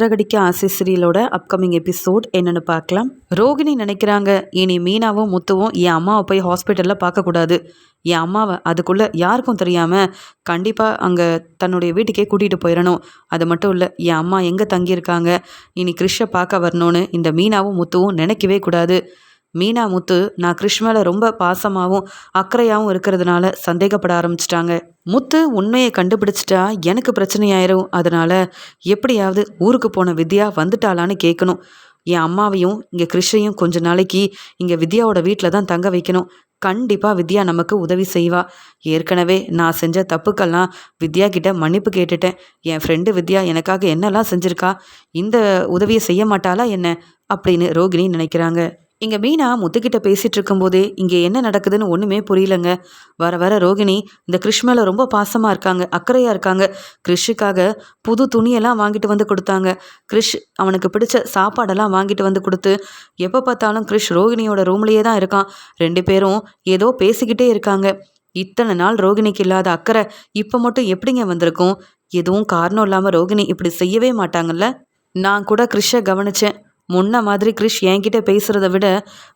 சிறகடிக்க ஆசை சீரியலோட upcoming episode என்னன்னு பார்க்கலாம். ரோகிணி நினைக்கிறாங்க, இனி மீனாவும் முத்துவும் என் அம்மாவை போய் ஹாஸ்பிட்டலில் பார்க்கக்கூடாது. என் அம்மாவை அதுக்குள்ளே யாருக்கும் தெரியாமல் கண்டிப்பாக அங்கே தன்னுடைய வீட்டுக்கே கூட்டிகிட்டு போயிடணும். அது மட்டும் இல்லை, என் அம்மா எங்கே தங்கியிருக்காங்க, இனி கிறிஷை பார்க்க வரணும்னு இந்த மீனாவும் முத்துவும் நினைக்கவே கூடாது. மீனா முத்து நான் கிறிஷ் மேலே ரொம்ப பாசமாகவும் அக்கறையாகவும் இருக்கிறதுனால சந்தேகப்பட ஆரம்பிச்சிட்டாங்க. முத்து உண்மையை கண்டுபிடிச்சிட்டா எனக்கு பிரச்சனையாயிரும். அதனால் எப்படியாவது ஊருக்கு போன வித்யா வந்துட்டாளான்னு கேட்கணும். என் அம்மாவையும் இங்கே கிறிஷையும் கொஞ்ச நாளைக்கு இங்கே வித்யாவோட வீட்டில் தான் தங்க வைக்கணும். கண்டிப்பாக வித்யா நமக்கு உதவி செய்வா. ஏற்கனவே நான் செஞ்ச தப்புக்கெல்லாம் வித்யா கிட்ட மன்னிப்பு கேட்டுட்டேன். என் ஃப்ரெண்டு வித்யா எனக்காக என்னெல்லாம் செஞ்சுருக்கா, இந்த உதவியை செய்ய மாட்டாளா என்ன அப்படின்னு ரோகிணி நினைக்கிறாங்க. இங்கே மீனா முத்துக்கிட்ட பேசிகிட்டு இருக்கும்போதே இங்கே என்ன நடக்குதுன்னு ஒன்றுமே புரியலங்க. வர வர ரோகிணி இந்த கிறிஷ் மேலே ரொம்ப பாசமாக இருக்காங்க, அக்கறையாக இருக்காங்க. கிறிஷுக்காக புது துணியெல்லாம் வாங்கிட்டு வந்து கொடுத்தாங்க. கிறிஷ் அவனுக்கு பிடிச்ச சாப்பாடெல்லாம் வாங்கிட்டு வந்து கொடுத்து எப்போ பார்த்தாலும் கிறிஷ் ரோகிணியோட ரூம்லேயே தான் இருக்கான். 2 பேரும் ஏதோ பேசிக்கிட்டே இருக்காங்க. இத்தனை நாள் ரோகிணிக்கு இல்லாத அக்கறை இப்போ மட்டும் எப்படிங்க வந்திருக்கும்? எதுவும் காரணம் இல்லாமல் ரோகிணி இப்படி செய்யவே மாட்டாங்கல்ல. நான் கூட கிறிஷை கவனித்தேன். முன்ன மாதிரி கிறிஷ் என்கிட்ட பேசுகிறத விட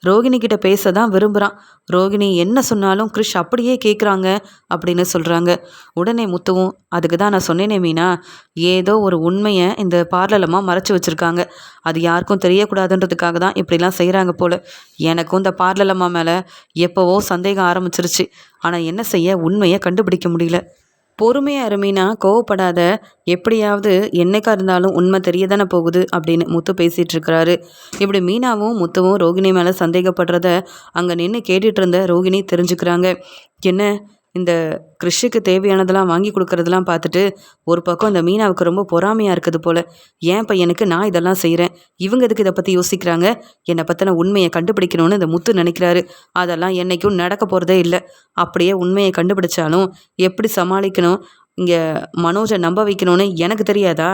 ரோகிணி கிட்ட பேச தான் விரும்புகிறான். ரோகிணி என்ன சொன்னாலும் கிறிஷ் அப்படியே கேட்குறாங்க அப்படின்னு சொல்கிறாங்க. உடனே முத்துவும், அதுக்கு தான் நான் சொன்னேனே மீனா, ஏதோ ஒரு உண்மையை இந்த பார்லலமாக மறைச்சி வச்சுருக்காங்க. அது யாருக்கும் தெரியக்கூடாதுன்றதுக்காக தான் இப்படிலாம் செய்கிறாங்க போல். எனக்கும் இந்த பார்லலம்மா மேலே எப்போவோ சந்தேகம் ஆரம்பிச்சிருச்சு. ஆனால் என்ன செய்ய, உண்மையை கண்டுபிடிக்க முடியல. பொறுமையாக இருமீனா, கோவப்படாத. எப்படியாவது என்னைக்கா இருந்தாலும் உண்மை தெரிய தானே போகுது அப்படின்னு முத்து பேசிகிட்டு இருக்கிறாரு. இப்படி மீனாவும் முத்துவும் ரோகிணி மேலே சந்தேகப்படுறத அங்கே நின்று கேட்டுட்டு இருந்த ரோகிணி தெரிஞ்சுக்கிறாங்க. என்ன, இந்த கிறிஷுக்கு தேவையானதெல்லாம் வாங்கி கொடுக்கறதெல்லாம் பார்த்துட்டு ஒரு பக்கம் இந்த மீனாவுக்கு ரொம்ப பொறாமையாக இருக்குது போல். என் பையனுக்கு நான் இதெல்லாம் செய்கிறேன், இவங்க எதுக்கு இதை பற்றி யோசிக்கிறாங்க, என்னை பற்றின உண்மையை கண்டுபிடிக்கணும்னு இந்த முத்து நினைக்கிறாரு. அதெல்லாம் என்றைக்கும் நடக்க போகிறதே இல்லை. அப்படியே உண்மையை கண்டுபிடிச்சாலும் எப்படி சமாளிக்கணும், இங்கே மனோஜை நம்ப வைக்கணும்னு எனக்கு தெரியாதா?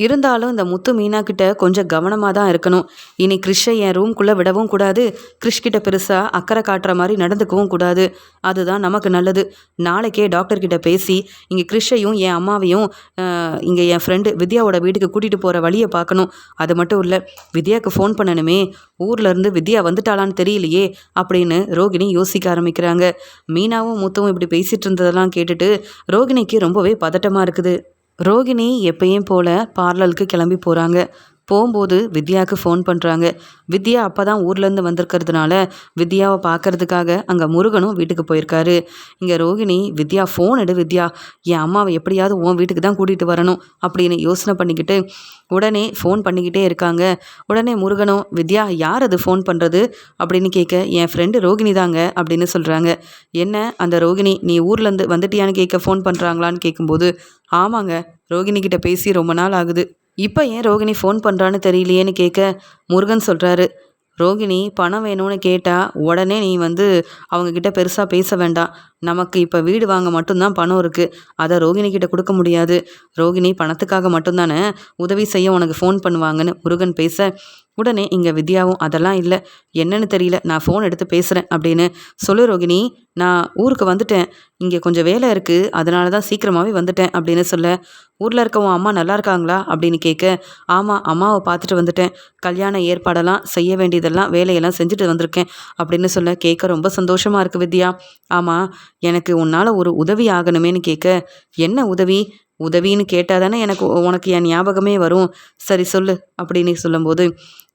இருந்தாலும் இந்த முத்து மீனா கிட்ட கொஞ்சம் கவனமாக தான் இருக்கணும். இனி கிறிஷை என் ரூம்குள்ளே விடவும் கூடாது, கிறிஷ்கிட்ட பெருசாக அக்கறை காட்டுற மாதிரி நடந்துக்கவும் கூடாது. அதுதான் நமக்கு நல்லது. நாளைக்கே டாக்டர்கிட்ட பேசி இங்கே கிறிஷையும் என் அம்மாவையும் இங்கே என் ஃப்ரெண்டு வித்யாவோட வீட்டுக்கு கூட்டிகிட்டு போகிற வழியை பார்க்கணும். அது மட்டும் இல்லை, வித்யாவுக்கு ஃபோன் பண்ணணுமே, ஊர்லேருந்து வித்யா வந்துட்டாளான்னு தெரியலையே அப்படின்னு ரோகிணி யோசிக்க ஆரம்பிக்கிறாங்க. மீனாவும் முத்துவும் இப்படி பேசிகிட்டு இருந்ததெல்லாம் கேட்டுட்டு ரோகிணிக்கு ரொம்பவே பதட்டமாக இருக்குது. ரோகிணி எப்பயும் போல் பார்லருக்கு கிளம்பி போகிறாங்க. போகும்போது வித்யாவுக்கு ஃபோன் பண்ணுறாங்க. வித்யா அப்போ தான் ஊர்லேருந்து வந்திருக்கிறதுனால வித்யாவை பார்க்கறதுக்காக அங்கே முருகனும் வீட்டுக்கு போயிருக்காரு. இங்கே ரோகிணி, வித்யா ஃபோன் எடு வித்யா, என் அம்மாவை எப்படியாவது உன் வீட்டுக்கு தான் கூட்டிகிட்டு வரணும் அப்படின்னு யோசனை பண்ணிக்கிட்டு உடனே ஃபோன் பண்ணிக்கிட்டே இருக்காங்க. உடனே முருகனும், வித்யா யார் அது ஃபோன் பண்ணுறது அப்படின்னு கேட்க, என் ஃப்ரெண்டு ரோகிணி தாங்க அப்படின்னு சொல்கிறாங்க. என்ன அந்த ரோகிணி நீ ஊர்லேருந்து வந்துட்டியான்னு கேட்க ஃபோன் பண்ணுறாங்களான்னு கேட்கும்போது, ஆமாங்க, ரோகிணிக்கிட்ட பேசி ரொம்ப நாள் ஆகுது, இப்போ ஏன் ரோகிணி ஃபோன் பண்ணுறான்னு தெரியலையேன்னு கேட்க முருகன் சொல்கிறாரு, ரோகிணி பணம் வேணும்னு கேட்டால் உடனே நீ அவங்கக்கிட்ட பெருசாக பேச வேண்டாம். நமக்கு இப்போ வீடு வாங்க மட்டும்தான் பணம் இருக்குது, அதை ரோகிணிக்கிட்ட கொடுக்க முடியாது. ரோகிணி பணத்துக்காக மட்டும்தானே உதவி செய்ய உனக்கு ஃபோன் பண்ணுவாங்கன்னு முருகன் பேச, உடனே இங்கே வித்யாவும், அதெல்லாம் இல்லை, என்னன்னு தெரியல, நான் ஃபோன் எடுத்து பேசுகிறேன் அப்படின்னு சொல்லு ரோகிணி, நான் ஊருக்கு வந்துட்டேன், இங்கே கொஞ்சம் வேலை இருக்குது, அதனால தான் சீக்கிரமாகவே வந்துட்டேன் அப்படின்னு சொல்ல, ஊரில் இருக்க உன் அம்மா நல்லா இருக்காங்களா அப்படின்னு கேட்க, ஆமாம் அம்மாவை பார்த்துட்டு வந்துட்டேன், கல்யாண ஏற்பாடெல்லாம் செய்ய வேண்டியதெல்லாம் வேலையெல்லாம் செஞ்சுட்டு வந்திருக்கேன் அப்படின்னு சொல்ல, கேட்க ரொம்ப சந்தோஷமாக இருக்குது வித்யா. ஆமாம், எனக்கு உன்னால் ஒரு உதவி ஆகணுமேன்னு கேட்க, என்ன உதவி? உதவின்னு கேட்டால் தானே உனக்கு என் ஞாபகமே வரும், சரி சொல்லு அப்படின்னு சொல்லும்போது,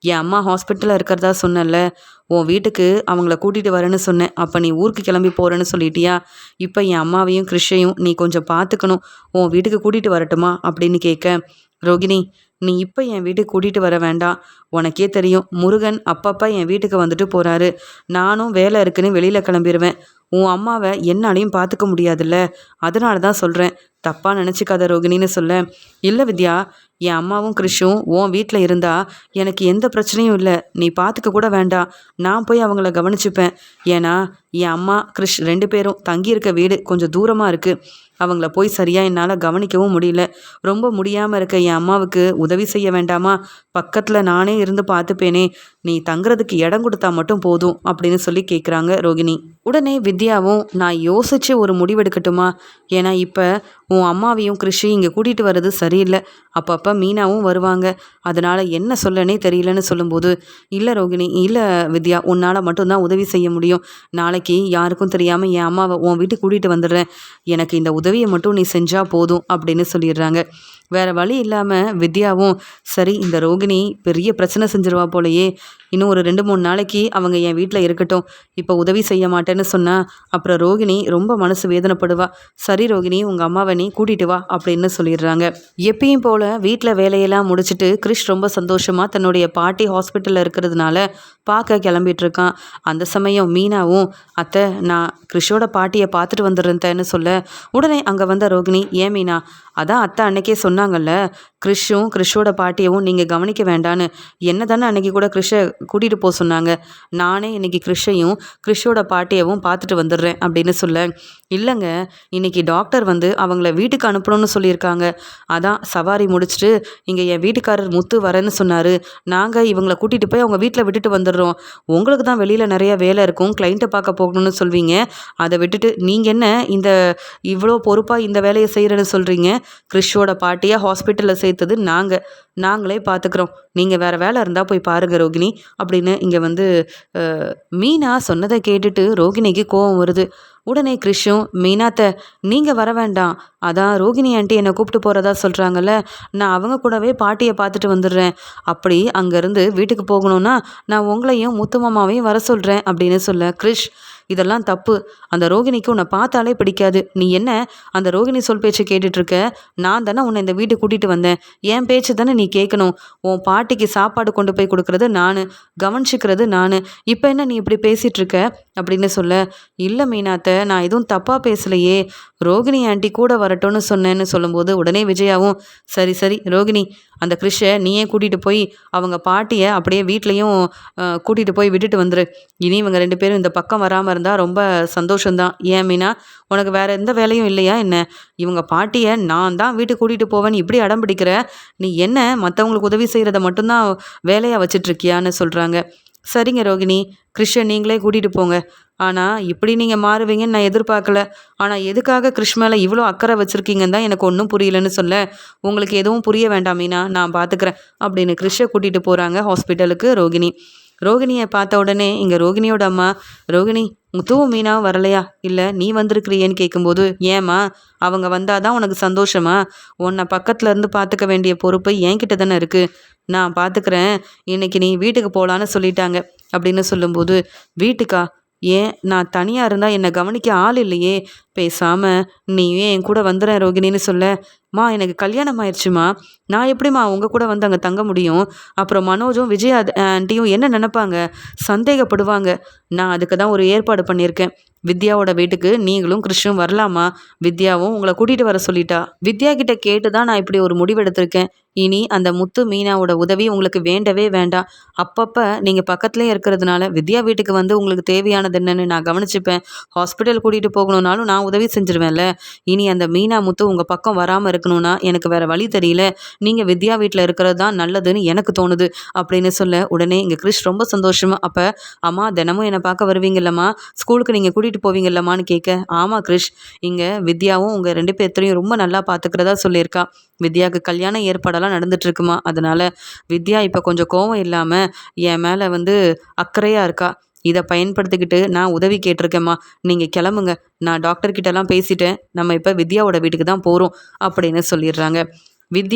என் அம்மா ஹாஸ்பிட்டலில் இருக்கிறதா சொன்னல, உன் வீட்டுக்கு அவங்கள கூட்டிகிட்டு வரேன்னு சொன்னேன், அப்போ நீ ஊருக்கு கிளம்பி போகிறேன்னு சொல்லிட்டியா, இப்போ என் அம்மாவையும் கிறிஷையும் நீ கொஞ்சம் பார்த்துக்கணும், உன் வீட்டுக்கு கூட்டிகிட்டு வரட்டுமா அப்படின்னு கேட்க, ரோகிணி நீ இப்போ என் வீட்டுக்கு கூட்டிகிட்டு வர வேண்டாம், உனக்கே தெரியும் முருகன் அப்பப்போ என் வீட்டுக்கு வந்துட்டு போகிறாரு, நானும் வேலை இருக்குன்னு வெளியில் கிளம்பிடுவேன், உன் அம்மாவை என்னாலையும் பார்த்துக்க முடியாதுல்ல, அதனால தான் சொல்கிறேன், தப்பாக நினச்சிக்காத ரோகிணின்னு சொல்ல, இல்லை வித்யா, என் அம்மாவும் கிறிஷும் உன் வீட்டில் இருந்தால் எனக்கு எந்த பிரச்சனையும் இல்லை, நீ பார்த்துக்க கூட வேண்டாம், நான் போய் அவங்கள கவனிச்சுப்பேன். ஏன்னா என் அம்மா கிறிஷ் 2 பேரும் தங்கியிருக்க வீடு கொஞ்சம் தூரமாக இருக்குது, அவங்கள போய் சரியாக என்னால் கவனிக்கவும் முடியல, ரொம்ப முடியாமல் இருக்க என் அம்மாவுக்கு உதவி செய்ய வேண்டாமா, பக்கத்தில் நானே இருந்து பார்த்துப்பேனே, நீ தங்குறதுக்கு இடம் கொடுத்தா மட்டும் போதும் அப்படின்னு சொல்லி கேட்குறாங்க ரோகிணி. உடனே வித்யாவும், நான் யோசித்து ஒரு முடிவெடுக்கட்டுமா, ஏன்னா இப்போ உன் அம்மாவையும் கிறிஷையும் இங்கே கூட்டிகிட்டு வர்றது சரியில்லை. அப்பப்போ மீனாவும் வருவாங்க. அதனால் என்ன சொல்லனே தெரியலன்னு சொல்லும்போது, இல்லை ரோகிணி, இல்லை வித்யா, உன்னால் மட்டும்தான் உதவி செய்ய முடியும். நாளைக்கு யாருக்கும் தெரியாமல் என் அம்மாவை உன் வீட்டுக்கு கூட்டிகிட்டு வந்துடுறேன். எனக்கு இந்த உதவியை மட்டும் நீ செஞ்சால் போதும் அப்படின்னு சொல்லிடுறாங்க. வேறு வழி இல்லாமல் வித்யாவும், சரி இந்த ரோகிணி பெரிய பிரச்சனை செஞ்சிருவா போலையே, இன்னும் ஒரு 2-3 நாளைக்கு அவங்க என் வீட்டில் இருக்கட்டும், இப்போ உதவி செய்ய மாட்டேன்னு சொன்னால் அப்புறம் ரோகிணி ரொம்ப மனசு வேதனைப்படுவா. சரி ரோகிணி, உங்கள் அம்மாவை நீ கூட்டிகிட்டு வா அப்படின்னு சொல்லிடுறாங்க. எப்பயும் போல் வீட்டில் வேலையெல்லாம் முடிச்சுட்டு கிறிஷ் ரொம்ப சந்தோஷமாக தன்னுடைய பாட்டி ஹாஸ்பிட்டலில் இருக்கிறதுனால பார்க்க கிளம்பிட்டு இருக்கான். அந்த சமயம் மீனாவும், அத்தை நான் கிறிஷோட பாட்டியை பார்த்துட்டு வந்துடுறேன்னு சொல்ல, உடனே அங்கே வந்த ரோகிணி, ஏன் மீனா, அதான் அத்தை அன்னைக்கே சொன்னாங்கல்ல, கிறிஷோட பாட்டியவும் நீங்கள் கவனிக்க வேண்டான்னு. என்ன தானே அன்னைக்கு கூட கிறிஷை கூட்டிகிட்டு போக சொன்னாங்க. நானே இன்னைக்கு கிறிஷையும் கிறிஷோட பாட்டியவும் பார்த்துட்டு வந்துடுறேன் அப்படின்னு சொல்ல, இல்லைங்க, இன்னைக்கு டாக்டர் வந்து அவங்கள வீட்டுக்கு அனுப்பணும்னு சொல்லியிருக்காங்க. அதான் சவாரி முடிச்சுட்டு இங்கே என் வீட்டுக்காரர் முத்து வரேன்னு சொன்னார். நாங்கள் இவங்களை கூட்டிகிட்டு போய் அவங்க வீட்டில் விட்டுட்டு வந்துடுறோம். உங்களுக்கு தான் வெளியில் நிறைய வேலை இருக்கும், கிளைண்ட்டை பார்க்க போகணும்னு சொல்வீங்க. அதை விட்டுட்டு நீங்கள் என்ன இவ்வளோ பொறுப்பாக இந்த வேலையை செய்கிறேன்னு சொல்கிறீங்க. கிறிஷோட பாட்டியை ஹாஸ்பிட்டலில் சேர்த்தது நாங்களே பார்த்துக்குறோம். நீங்கள் வேறு வேலை இருந்தால் போய் பாருங்கள் ரோகிணி அப்படின்னு இங்கே வந்து மீனா சொன்னதை கேட்டுட்டு ரோகிணிக்கு கோபம் வருது. உடனே கிறிஷும், மீனாத்தை நீங்கள் வர வேண்டாம், அதான் ரோகிணி ஆண்டி என்னை கூப்பிட்டு போகிறதா சொல்கிறாங்கல்ல, நான் அவங்க கூடவே பாட்டியை பார்த்துட்டு வந்துடுறேன். அப்படி அங்கேருந்து வீட்டுக்கு போகணுன்னா நான் உங்களையும் முத்து மாமாவையும் வர சொல்கிறேன் அப்படின்னு சொல்ல, கிறிஷ் இதெல்லாம் தப்பு. அந்த ரோகிணிக்கு உன்னை பார்த்தாலே பிடிக்காது. நீ என்ன அந்த ரோகிணி சொல் பேச்சு கேட்டுட்ருக்க? நான் தானே உன்னை இந்த வீட்டுக்கு கூட்டிகிட்டு வந்தேன். என் பேச்சு தானே நீ கேட்கணும். உன் பாட்டிக்கு சாப்பாடு கொண்டு போய் கொடுக்குறது நான், கவனிச்சிக்கிறது நான். இப்போ என்ன நீ இப்படி பேசிகிட்ருக்க அப்படின்னு சொல்ல, இல்லை மீனாத்தை, நான் எதுவும் தப்பாக பேசலையே, ரோகிணி ஆண்டி கூட வரட்டும்னு சொன்னேன்னு சொல்லும்போது உடனே விஜயாவும், சரி சரி ரோகிணி, அந்த கிறிஷை நீயே கூட்டிகிட்டு போய் அவங்க பாட்டியை அப்படியே வீட்லேயும் கூட்டிகிட்டு போய் விட்டுட்டு வந்துரு. இனி இவங்க 2 பேரும் இந்த பக்கம் வராமல் இருந்தால் ரொம்ப சந்தோஷம்தான். ஏன் மீனா, உனக்கு வேறு எந்த வேலையும் இல்லையா என்ன? இவங்க பாட்டியை நான் தான் வீட்டுக்கு கூட்டிகிட்டு போவேன்னு இப்படி அடம் பிடிக்கிற. நீ என்ன மற்றவங்களுக்கு உதவி செய்கிறத மட்டும்தான் வேலையாக வச்சிட்ருக்கியான்னு சொல்கிறாங்க. சரிங்க ரோகிணி, கிறிஷை நீங்களே கூட்டிகிட்டு போங்க. ஆனால் இப்படி நீங்கள் மாறுவீங்கன்னு நான் எதிர்பார்க்கல. ஆனால் எதுக்காக கிறிஷ் மேலே இவ்வளோ அக்கறை வச்சுருக்கீங்கன்னு தான் எனக்கு ஒன்றும் புரியலன்னு சொல்ல, உங்களுக்கு எதுவும் புரிய வேண்டாம் மீனா, நான் பார்த்துக்கிறேன் அப்படின்னு கிறிஷை கூட்டிகிட்டு போகிறாங்க ஹாஸ்பிட்டலுக்கு ரோகிணி. ரோகிணியை பார்த்த உடனே இங்கே ரோகிணியோட அம்மா, ரோகிணி முத்துவும் மீனாவும் வரலையா, இல்லை நீ வந்திருக்கிறியேன்னு கேட்கும்போது, ஏம்மா அவங்க வந்தாதான் உனக்கு சந்தோஷமா? உன்னை பக்கத்தில் இருந்து பார்த்துக்க வேண்டிய பொறுப்பு என்கிட்ட தானே இருக்குது, நான் பார்த்துக்கிறேன். இன்னைக்கு நீ வீட்டுக்கு போகலான்னு சொல்லிட்டாங்க அப்படின்னு சொல்லும்போது, வீட்டுக்கா? ஏன் நான் தனியாக இருந்தால் என்னை கவனிக்க ஆள் இல்லையே, பேசாமல் நீயே என் கூட வந்துடுறேன் ரோகிணின்னு சொல்ல, மா எனக்கு கல்யாணம் ஆயிடுச்சுமா, நான் எப்படிம்மா உங்கள் கூட வந்து அங்கே தங்க முடியும்? அப்புறம் மனோஜும் விஜயா ஆண்டியும் என்ன நினைப்பாங்க, சந்தேகப்படுவாங்க. நான் அதுக்கு தான் ஒரு ஏற்பாடு பண்ணியிருக்கேன். வித்யாவோட வீட்டுக்கு நீங்களும் கிறிஷும் வரலாமா? வித்யாவும் உங்களை கூட்டிகிட்டு வர சொல்லிட்டா. வித்யா கிட்ட கேட்டு தான் நான் இப்படி ஒரு முடிவெடுத்திருக்கேன். இனி அந்த முத்து மீனாவோட உதவி உங்களுக்கு வேண்டவே வேண்டாம். அப்பப்போ நீங்கள் பக்கத்துலேயே இருக்கிறதுனால வித்யா வீட்டுக்கு வந்து உங்களுக்கு தேவையானது என்னன்னு நான் கவனிச்சுப்பேன். ஹாஸ்பிட்டல் கூட்டிகிட்டு போகணுன்னாலும் நான் உதவி செஞ்சுருவேன்ல. இனி அந்த மீனா முத்து உங்கள் பக்கம் வராமல் இருக்கணும்னா எனக்கு வேறு வழி தெரியல. நீங்கள் வித்யா வீட்டில் இருக்கிறது தான் நல்லதுன்னு எனக்கு தோணுது அப்படின்னு சொல்ல, உடனே இங்கே கிறிஷ் ரொம்ப சந்தோஷமா, அப்போ அம்மா தினமும் என்னை பார்க்க வருவீங்கல்லம்மா, ஸ்கூலுக்கு நீங்கள் கூட்டிகிட்டு போவீங்கல்லம்மான்னு கேட்க, ஆமாம் கிறிஷ், இங்கே வித்யாவும் உங்கள் 2 பேர்த்தையும் ரொம்ப நல்லா பார்த்துக்கிறதா சொல்லியிருக்கா. வித்யாவுக்கு கல்யாண ஏற்பாடெல்லாம் நடந்துட்டுருக்குமா, அதனால் வித்யா இப்போ கொஞ்சம் கோவம் இல்லாமல் என் மேலே வந்து அக்கறையாக இருக்கா. இதை பயன்படுத்திக்கிட்டு நான் உதவி கேட்டிருக்கேம்மா, நீங்கள் கிளம்புங்க, நான் டாக்டர்கிட்டலாம் பேசிட்டேன், நம்ம இப்போ வித்யாவோட வீட்டுக்கு தான் போகிறோம் அப்படின்னு சொல்லிடுறாங்க.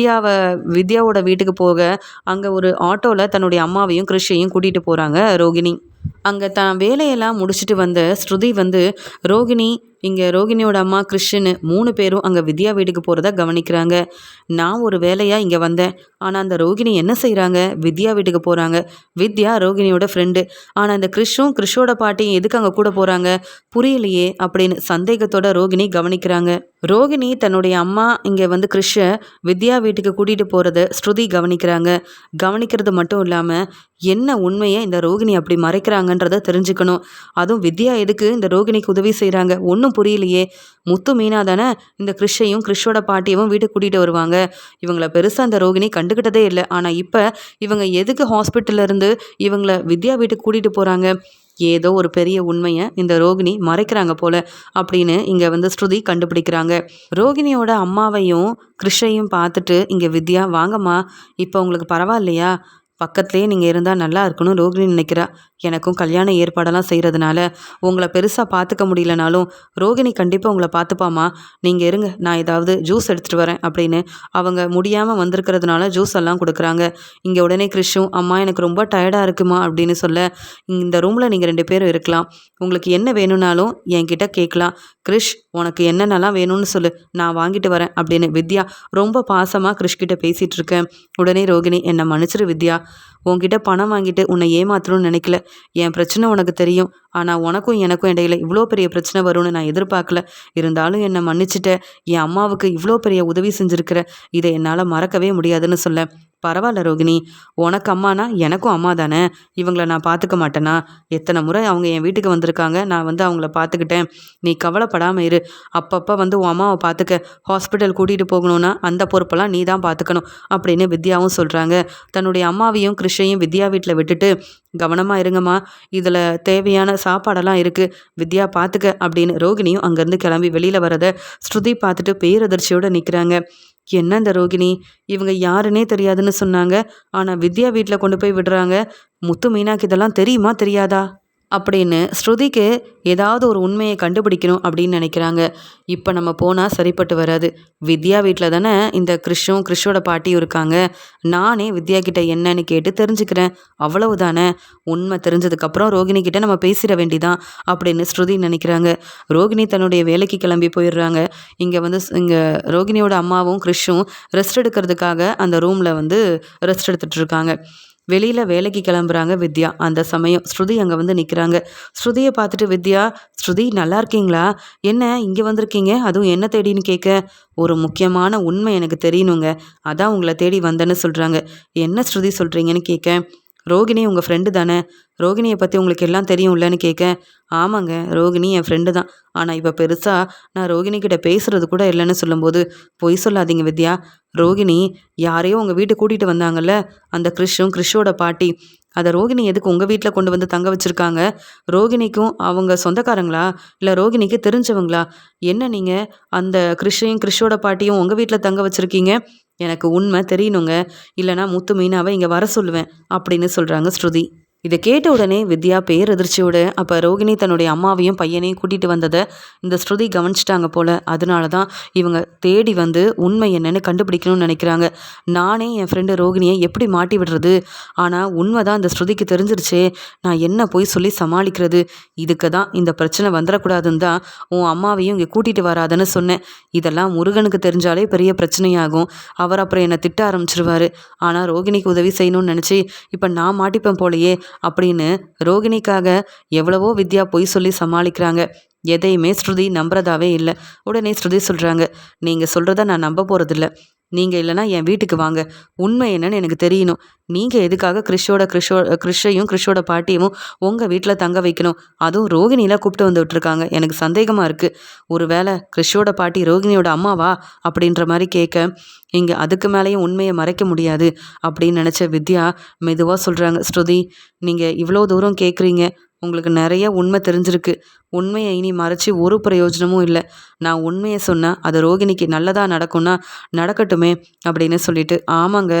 வித்யாவோட வீட்டுக்கு போக அங்கே ஒரு ஆட்டோவில் தன்னுடைய அம்மாவையும் கிறிஷையும் கூட்டிகிட்டு போகிறாங்க ரோகிணி. அங்கே தான் வேலையெல்லாம் முடிச்சுட்டு வந்த ஸ்ருதி வந்து ரோகிணியோட அம்மா கிறிஷுன்னு 3 பேரும் அங்கே வித்யா வீட்டுக்கு போகிறத கவனிக்கிறாங்க. நான் ஒரு வேலையாக இங்கே வந்தேன், ஆனால் அந்த ரோகிணி என்ன செய்கிறாங்க, வித்யா வீட்டுக்கு போகிறாங்க. வித்யா ரோகிணியோட ஃப்ரெண்டு, ஆனால் இந்த கிறிஷோட பாட்டியும் எதுக்கு அங்கே கூட போகிறாங்க புரியலையே அப்படின்னு சந்தேகத்தோட ரோகிணி கவனிக்கிறாங்க. ரோகிணி தன்னுடைய அம்மா இங்கே வந்து கிறிஷை வித்யா வீட்டுக்கு கூட்டிகிட்டு போகிறத ஸ்ருதி கவனிக்கிறாங்க. கவனிக்கிறது மட்டும் இல்லாமல் என்ன உண்மையை இந்த ரோகிணி அப்படி மறைக்கிறாங்கன்றதை தெரிஞ்சுக்கணும். அதுவும் வித்யா எதுக்கு இந்த ரோகிணிக்கு உதவி செய்கிறாங்க ஒன்றும் புரியலையே. முத்து மீனா தானே இந்த கிறிஷோட பாட்டியவும் வீட்டுக்கு கூட்டிகிட்டு வருவாங்க. இவங்கள பெருசாக இந்த ரோகிணி கண்டுக்கிட்டதே இல்லை. ஆனால் இப்போ இவங்க எதுக்கு ஹாஸ்பிட்டல்ல இருந்து இவங்கள வித்யா வீட்டுக்கு கூட்டிகிட்டு போகிறாங்க? ஏதோ ஒரு பெரிய உண்மையை இந்த ரோகிணி மறைக்கிறாங்க போல அப்படின்னு இங்கே வந்து ஸ்ருதி கண்டுபிடிக்கிறாங்க. ரோகிணியோட அம்மாவையும் கிருஷையும் பார்த்துட்டு இங்கே வித்யா, வாங்கம்மா, இப்போ உங்களுக்கு பரவாயில்லையா? பக்கத்துலேயே நீங்கள் இருந்தால் நல்லா இருக்கணும்னு ரோகிணி நினைக்கிறா. எனக்கும் கல்யாண ஏற்பாடெல்லாம் செய்கிறதுனால உங்களை பெருசாக பார்த்துக்க முடியலனாலும் ரோகிணி கண்டிப்பாக உங்களை பார்த்துப்பாம்மா. நீங்கள் இருங்க, நான் ஏதாவது ஜூஸ் எடுத்துகிட்டு வரேன் அப்படின்னு அவங்க முடியாமல் வந்திருக்கிறதுனால ஜூஸ் எல்லாம் கொடுக்குறாங்க. இங்கே உடனே கிறிஷும், அம்மா எனக்கு ரொம்ப டயர்டாக இருக்குமா அப்படின்னு சொல்ல, இந்த ரூமில் நீங்கள் 2 பேரும் இருக்கலாம், உங்களுக்கு என்ன வேணும்னாலும் என்கிட்ட கேட்கலாம். கிறிஷ், உனக்கு என்னென்னலாம் வேணும்னு சொல்லு, நான் வாங்கிட்டு வரேன் அப்படின்னு வித்யா ரொம்ப பாசமாக கிறிஷ்கிட்ட பேசிகிட்டு இருக்கேன். உடனே ரோகிணி, என்னை மன்னிச்சிரு வித்யா, உன்கிட்ட பணம் வாங்கிட்டு உன்னை ஏமாத்தணும்னு நினைக்கல. என் பிரச்சனை உனக்கு தெரியும். ஆனால் உனக்கும் எனக்கும் இடையில இவ்வளோ பெரிய பிரச்சனை வரும்னு நான் எதிர்பார்க்கல. இருந்தாலும் என்னை மன்னிச்சிட்ட. என் அம்மாவுக்கு இவ்வளோ பெரிய உதவி செஞ்சுருக்கிற, இதை என்னால் மறக்கவே முடியாதுன்னு சொல்ல, பரவாயில்ல ரோகிணி, உனக்கு அம்மானா எனக்கும் அம்மா தானே. இவங்கள நான் பார்த்துக்க மாட்டேனா? எத்தனை முறை அவங்க என் வீட்டுக்கு வந்திருக்காங்க, நான் வந்து அவங்கள பார்த்துக்கிட்டேன். நீ கவலைப்படாமல் இரு. அப்பப்போ வந்து உன் அம்மாவை பார்த்துக்க. ஹாஸ்பிட்டல் கூட்டிகிட்டு போகணுன்னா அந்த பொறுப்பெல்லாம் நீ தான் பார்த்துக்கணும் அப்படின்னு வித்யாவும் சொல்கிறாங்க. தன்னுடைய அம்மாவையும் கிருஷையும் வித்யா வீட்டில் விட்டுட்டு, கவனமாக இருங்கம்மா, இதில் தேவையான சாப்பாடெல்லாம் இருக்குது, வித்யா பார்த்துக்க அப்படின்னு ரோகிணியும் அங்கேருந்து கிளம்பி வெளியில் வரதை ஸ்ருதி பார்த்துட்டு பேரதிர்ச்சியோடு நிற்கிறாங்க. என்ன இந்த ரோகிணி, இவங்க யாருன்னே தெரியாதுன்னு சொன்னாங்க, ஆனால் வித்யா வீட்டில் கொண்டு போய் விடுறாங்க. முத்து மீனாக்கு இதெல்லாம் தெரியுமா தெரியாதா அப்படின்னு ஸ்ருதிக்கு ஏதாவது ஒரு உண்மையை கண்டுபிடிக்கணும் அப்படின்னு நினைக்கிறாங்க. இப்போ நம்ம போனால் சரிப்பட்டு வராது. வித்யா வீட்டில் தானே இந்த கிறிஷோட பாட்டியும் இருக்காங்க. நானே வித்யா கிட்ட என்னன்னு கேட்டு தெரிஞ்சுக்கிறேன், அவ்வளவுதானே. உண்மை தெரிஞ்சதுக்கப்புறம் ரோகிணி கிட்ட நம்ம பேசிட வேண்டிதான் அப்படின்னு ஸ்ருதி நினைக்கிறாங்க. ரோகிணி தன்னுடைய வேலைக்கு கிளம்பி போயிடுறாங்க. இங்கே ரோகிணியோட அம்மாவும் கிறிஷும் ரெஸ்ட் எடுக்கிறதுக்காக அந்த ரூமில் வந்து ரெஸ்ட் எடுத்துகிட்டு இருக்காங்க. வெளியில் வேலைக்கு கிளம்புறாங்க வித்யா. அந்த சமயம் ஸ்ருதி அங்கே வந்து நிற்கிறாங்க. ஸ்ருதியை பார்த்துட்டு வித்யா, ஸ்ருதி நல்லா இருக்கீங்களா? என்ன இங்கே வந்திருக்கீங்க, அதுவும் என்ன தேடின்னு கேட்க, ஒரு முக்கியமான உண்மை எனக்கு தெரியணுங்க, அதான் உங்களை தேடி வந்தேன்னு சொல்கிறாங்க. என்ன ஸ்ருதி சொல்கிறீங்கன்னு கேட்க, ரோகிணி உங்கள் ஃப்ரெண்டு தானே, ரோகிணியை பற்றி உங்களுக்கு எல்லாம் தெரியும்லன்னு கேட்க, ஆமாங்க, ரோகிணி என் ஃப்ரெண்டு தான். ஆனால் இப்போ பெருசாக நான் ரோகிணிக்கிட்ட பேசுகிறது கூட இல்லைன்னு சொல்லும்போது, பொய் சொல்லாதீங்க வித்யா, ரோகிணி யாரையோ உங்கள் வீட்டுக்கு கூட்டிகிட்டு வந்தாங்கல்ல, அந்த கிறிஷோட பாட்டி, அதை ரோகிணி எதுக்கு உங்கள் வீட்டில் கொண்டு வந்து தங்க வச்சுருக்காங்க? ரோகிணிக்கும் அவங்க சொந்தக்காரங்களா, இல்லை ரோகிணிக்கு தெரிஞ்சவங்களா? என்ன நீங்கள் அந்த கிறிஷோட பாட்டியும் உங்கள் வீட்டில் தங்க வச்சுருக்கீங்க? எனக்கு உண்மை தெரியணுங்க, இல்லைனா முத்து மீனாவை இங்கே வர சொல்லுவேன் அப்படின்னு சொல்கிறாங்க ஸ்ருதி. இதை கேட்ட உடனே வித்யா பேரதிர்ச்சியோட, அப்போ ரோகிணி தன்னுடைய அம்மாவையும் பையனையும் கூட்டிகிட்டு வந்ததை இந்த ஸ்ருதி கவனிச்சிட்டாங்க போல். அதனால தான் இவங்க தேடி வந்து உண்மை என்னன்னு கண்டுபிடிக்கணும்னு நினைக்கிறாங்க. நானே என் ஃப்ரெண்டு ரோகிணியை எப்படி மாட்டி விடுறது? ஆனால் உண்மை தான் இந்த ஸ்ருதிக்கு தெரிஞ்சிருச்சே, நான் என்ன போய் சொல்லி சமாளிக்கிறது? இதுக்கு தான் இந்த பிரச்சனை வந்துடக்கூடாதுன்னு தான் உன் அம்மாவையும் இங்கே கூட்டிகிட்டு வராதுன்னு சொன்னேன். இதெல்லாம் முருகனுக்கு தெரிஞ்சாலே பெரிய பிரச்சனையாகும். அவர் அப்புறம் என்னை திட்ட ஆரம்பிச்சிருவார். ஆனால் ரோகிணிக்கு உதவி செய்யணும்னு நினச்சி இப்போ நான் மாட்டிப்பேன் போலையே அப்படின்னு ரோகிணிக்காக எவ்வளவோ வித்யா பொய் சொல்லி சமாளிக்கிறாங்க. எதையுமே ஸ்ருதி நம்புறதாவே இல்லை. உடனே ஸ்ருதி சொல்கிறாங்க, நீங்கள் சொல்கிறத நான் நம்ப போகிறதில்ல. நீங்கள் இல்லைனா என் வீட்டுக்கு வாங்க, உண்மை என்னன்னு எனக்கு தெரியணும். நீங்கள் எதுக்காக கிறிஷையும் கிறிஷோட பாட்டியும் உங்கள் வீட்டில் தங்க வைக்கணும்? அதுவும் ரோகிணியில் கூப்பிட்டு வந்து விட்டுருக்காங்க. எனக்கு சந்தேகமாக இருக்குது. ஒருவேளை கிறிஷோட பாட்டி ரோகிணியோட அம்மாவா அப்படின்ற மாதிரி கேட்க, இங்கே அதுக்கு மேலேயும் உண்மையை மறைக்க முடியாது அப்படின்னு நினச்ச வித்யா மெதுவாக சொல்கிறாங்க, ஸ்ருதி, நீங்கள் இவ்வளோ தூரம் கேட்குறீங்க, உங்களுக்கு நிறைய உண்மை தெரிஞ்சிருக்கு. உண்மையை இனி மறைச்சி ஒரு பிரயோஜனமும் இல்லை. நான் உண்மையை சொன்னால் அது ரோகிணிக்கு நல்லதாக நடக்கும்னா நடக்கட்டுமே அப்படின்னு சொல்லிட்டு, ஆமாங்க,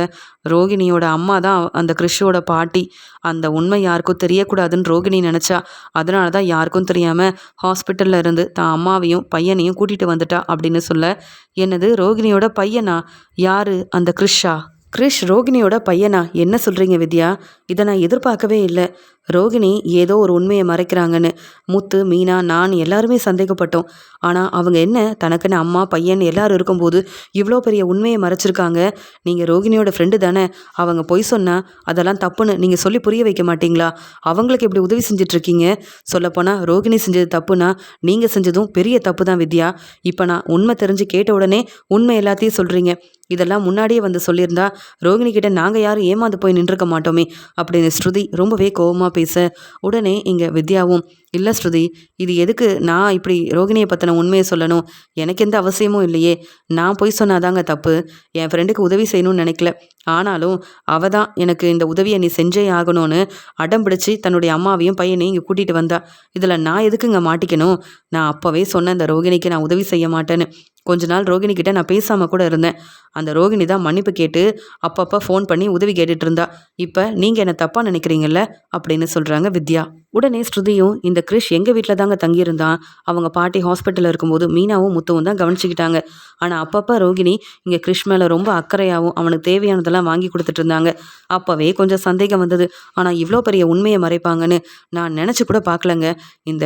ரோகிணியோட அம்மா தான் அந்த கிறிஷோட பாட்டி. அந்த உண்மை யாருக்கும் தெரியக்கூடாதுன்னு ரோகிணி நினச்சா. அதனால தான் யாருக்கும் தெரியாமல் ஹாஸ்பிட்டலில் இருந்து தான் அம்மாவையும் பையனையும் கூட்டிகிட்டு வந்துட்டா அப்படின்னு சொல்ல, என்னது ரோகிணியோட பையனா? யாரு அந்த கிறிஷா? கிறிஷ் ரோகிணியோட பையனா? என்ன சொல்கிறீங்க வித்யா? இதை நான் எதிர்பார்க்கவே இல்லை. ரோகிணி ஏதோ ஒரு உண்மையை மறைக்கிறாங்கன்னு முத்து, மீனா, நான் எல்லாருமே சந்தேகப்பட்டோம். ஆனால் அவங்க என்ன தனக்குன்னு அம்மா பையன் எல்லாரும் இருக்கும்போது இவ்வளோ பெரிய உண்மையை மறைச்சிருக்காங்க. நீங்கள் ரோகிணியோட ஃப்ரெண்டு தானே, அவங்க பொய் சொன்னால் அதெல்லாம் தப்புன்னு நீங்கள் சொல்லி புரிய வைக்க மாட்டிங்களா? அவங்களுக்கு எப்படி உதவி செஞ்சிட்ருக்கீங்க? சொல்லப்போனால் ரோகிணி செஞ்சது தப்புனா நீங்கள் செஞ்சதும் பெரிய தப்பு தான் வித்யா. இப்போ நான் உண்மை தெரிஞ்சு கேட்ட உடனே உண்மை எல்லாத்தையும் சொல்கிறீங்க. இதெல்லாம் முன்னாடியே வந்து சொல்லியிருந்தா ரோகிணி கிட்ட நாங்கள் யாரும் ஏமாந்து போய் நின்றுக்க மாட்டோமே அப்படின்னு ஸ்ருதி ரொம்பவே கோவமாக பேச, உடனே இங்கே வித்யாவும், இல்லை ஸ்ருதி, இது எதுக்கு நான் இப்படி ரோகிணியை பற்றின உண்மையை சொல்லணும்? எனக்கு எந்த அவசியமும் இல்லையே. நான் போய் சொன்னாதாங்க தப்பு. என் ஃப்ரெண்டுக்கு உதவி செய்யணும்னு நினைக்கல. ஆனாலும் அவள் தான் எனக்கு இந்த உதவியை நீ செஞ்சே ஆகணும்னு அடம் பிடிச்சி தன்னுடைய அம்மாவையும் பையனையும் இங்கே கூட்டிகிட்டு வந்தா. இதில் நான் எதுக்குங்க மாட்டிக்கணும்? நான் அப்போவே சொன்னேன் இந்த ரோகிணிக்கு நான் உதவி செய்ய மாட்டேன்னு. கொஞ்ச நாள் ரோகிணி கிட்ட நான் பேசாமல் கூட இருந்தேன். அந்த ரோகிணி தான் மன்னிப்பு கேட்டு அப்பப்போ ஃபோன் பண்ணி உதவி கேட்டுட்டு இருந்தா. இப்போ நீங்கள் என்ன தப்பாக நினைக்கிறீங்கல்ல அப்படின்னு சொல்கிறாங்க வித்யா. உடனே ஸ்ருதியும், இந்த கிரிஷ் எங்கள் வீட்டில் தாங்க தங்கியிருந்தான். அவங்க பாட்டி ஹாஸ்பிட்டலில் இருக்கும்போது மீனாவும் முத்துவும் தான் கவனிச்சுக்கிட்டாங்க. ஆனால் அப்பப்போ ரோகிணி இங்கே கிரிஷ் மேலே ரொம்ப அக்கறையாகவும் அவனுக்கு தேவையானதெல்லாம் வாங்கி கொடுத்துட்டு இருந்தாங்க. அப்போவே கொஞ்சம் சந்தேகம் வந்தது. ஆனால் இவ்வளோ பெரிய உண்மையை மறைப்பாங்கன்னு நான் நினச்சி கூட பார்க்கலங்க. இந்த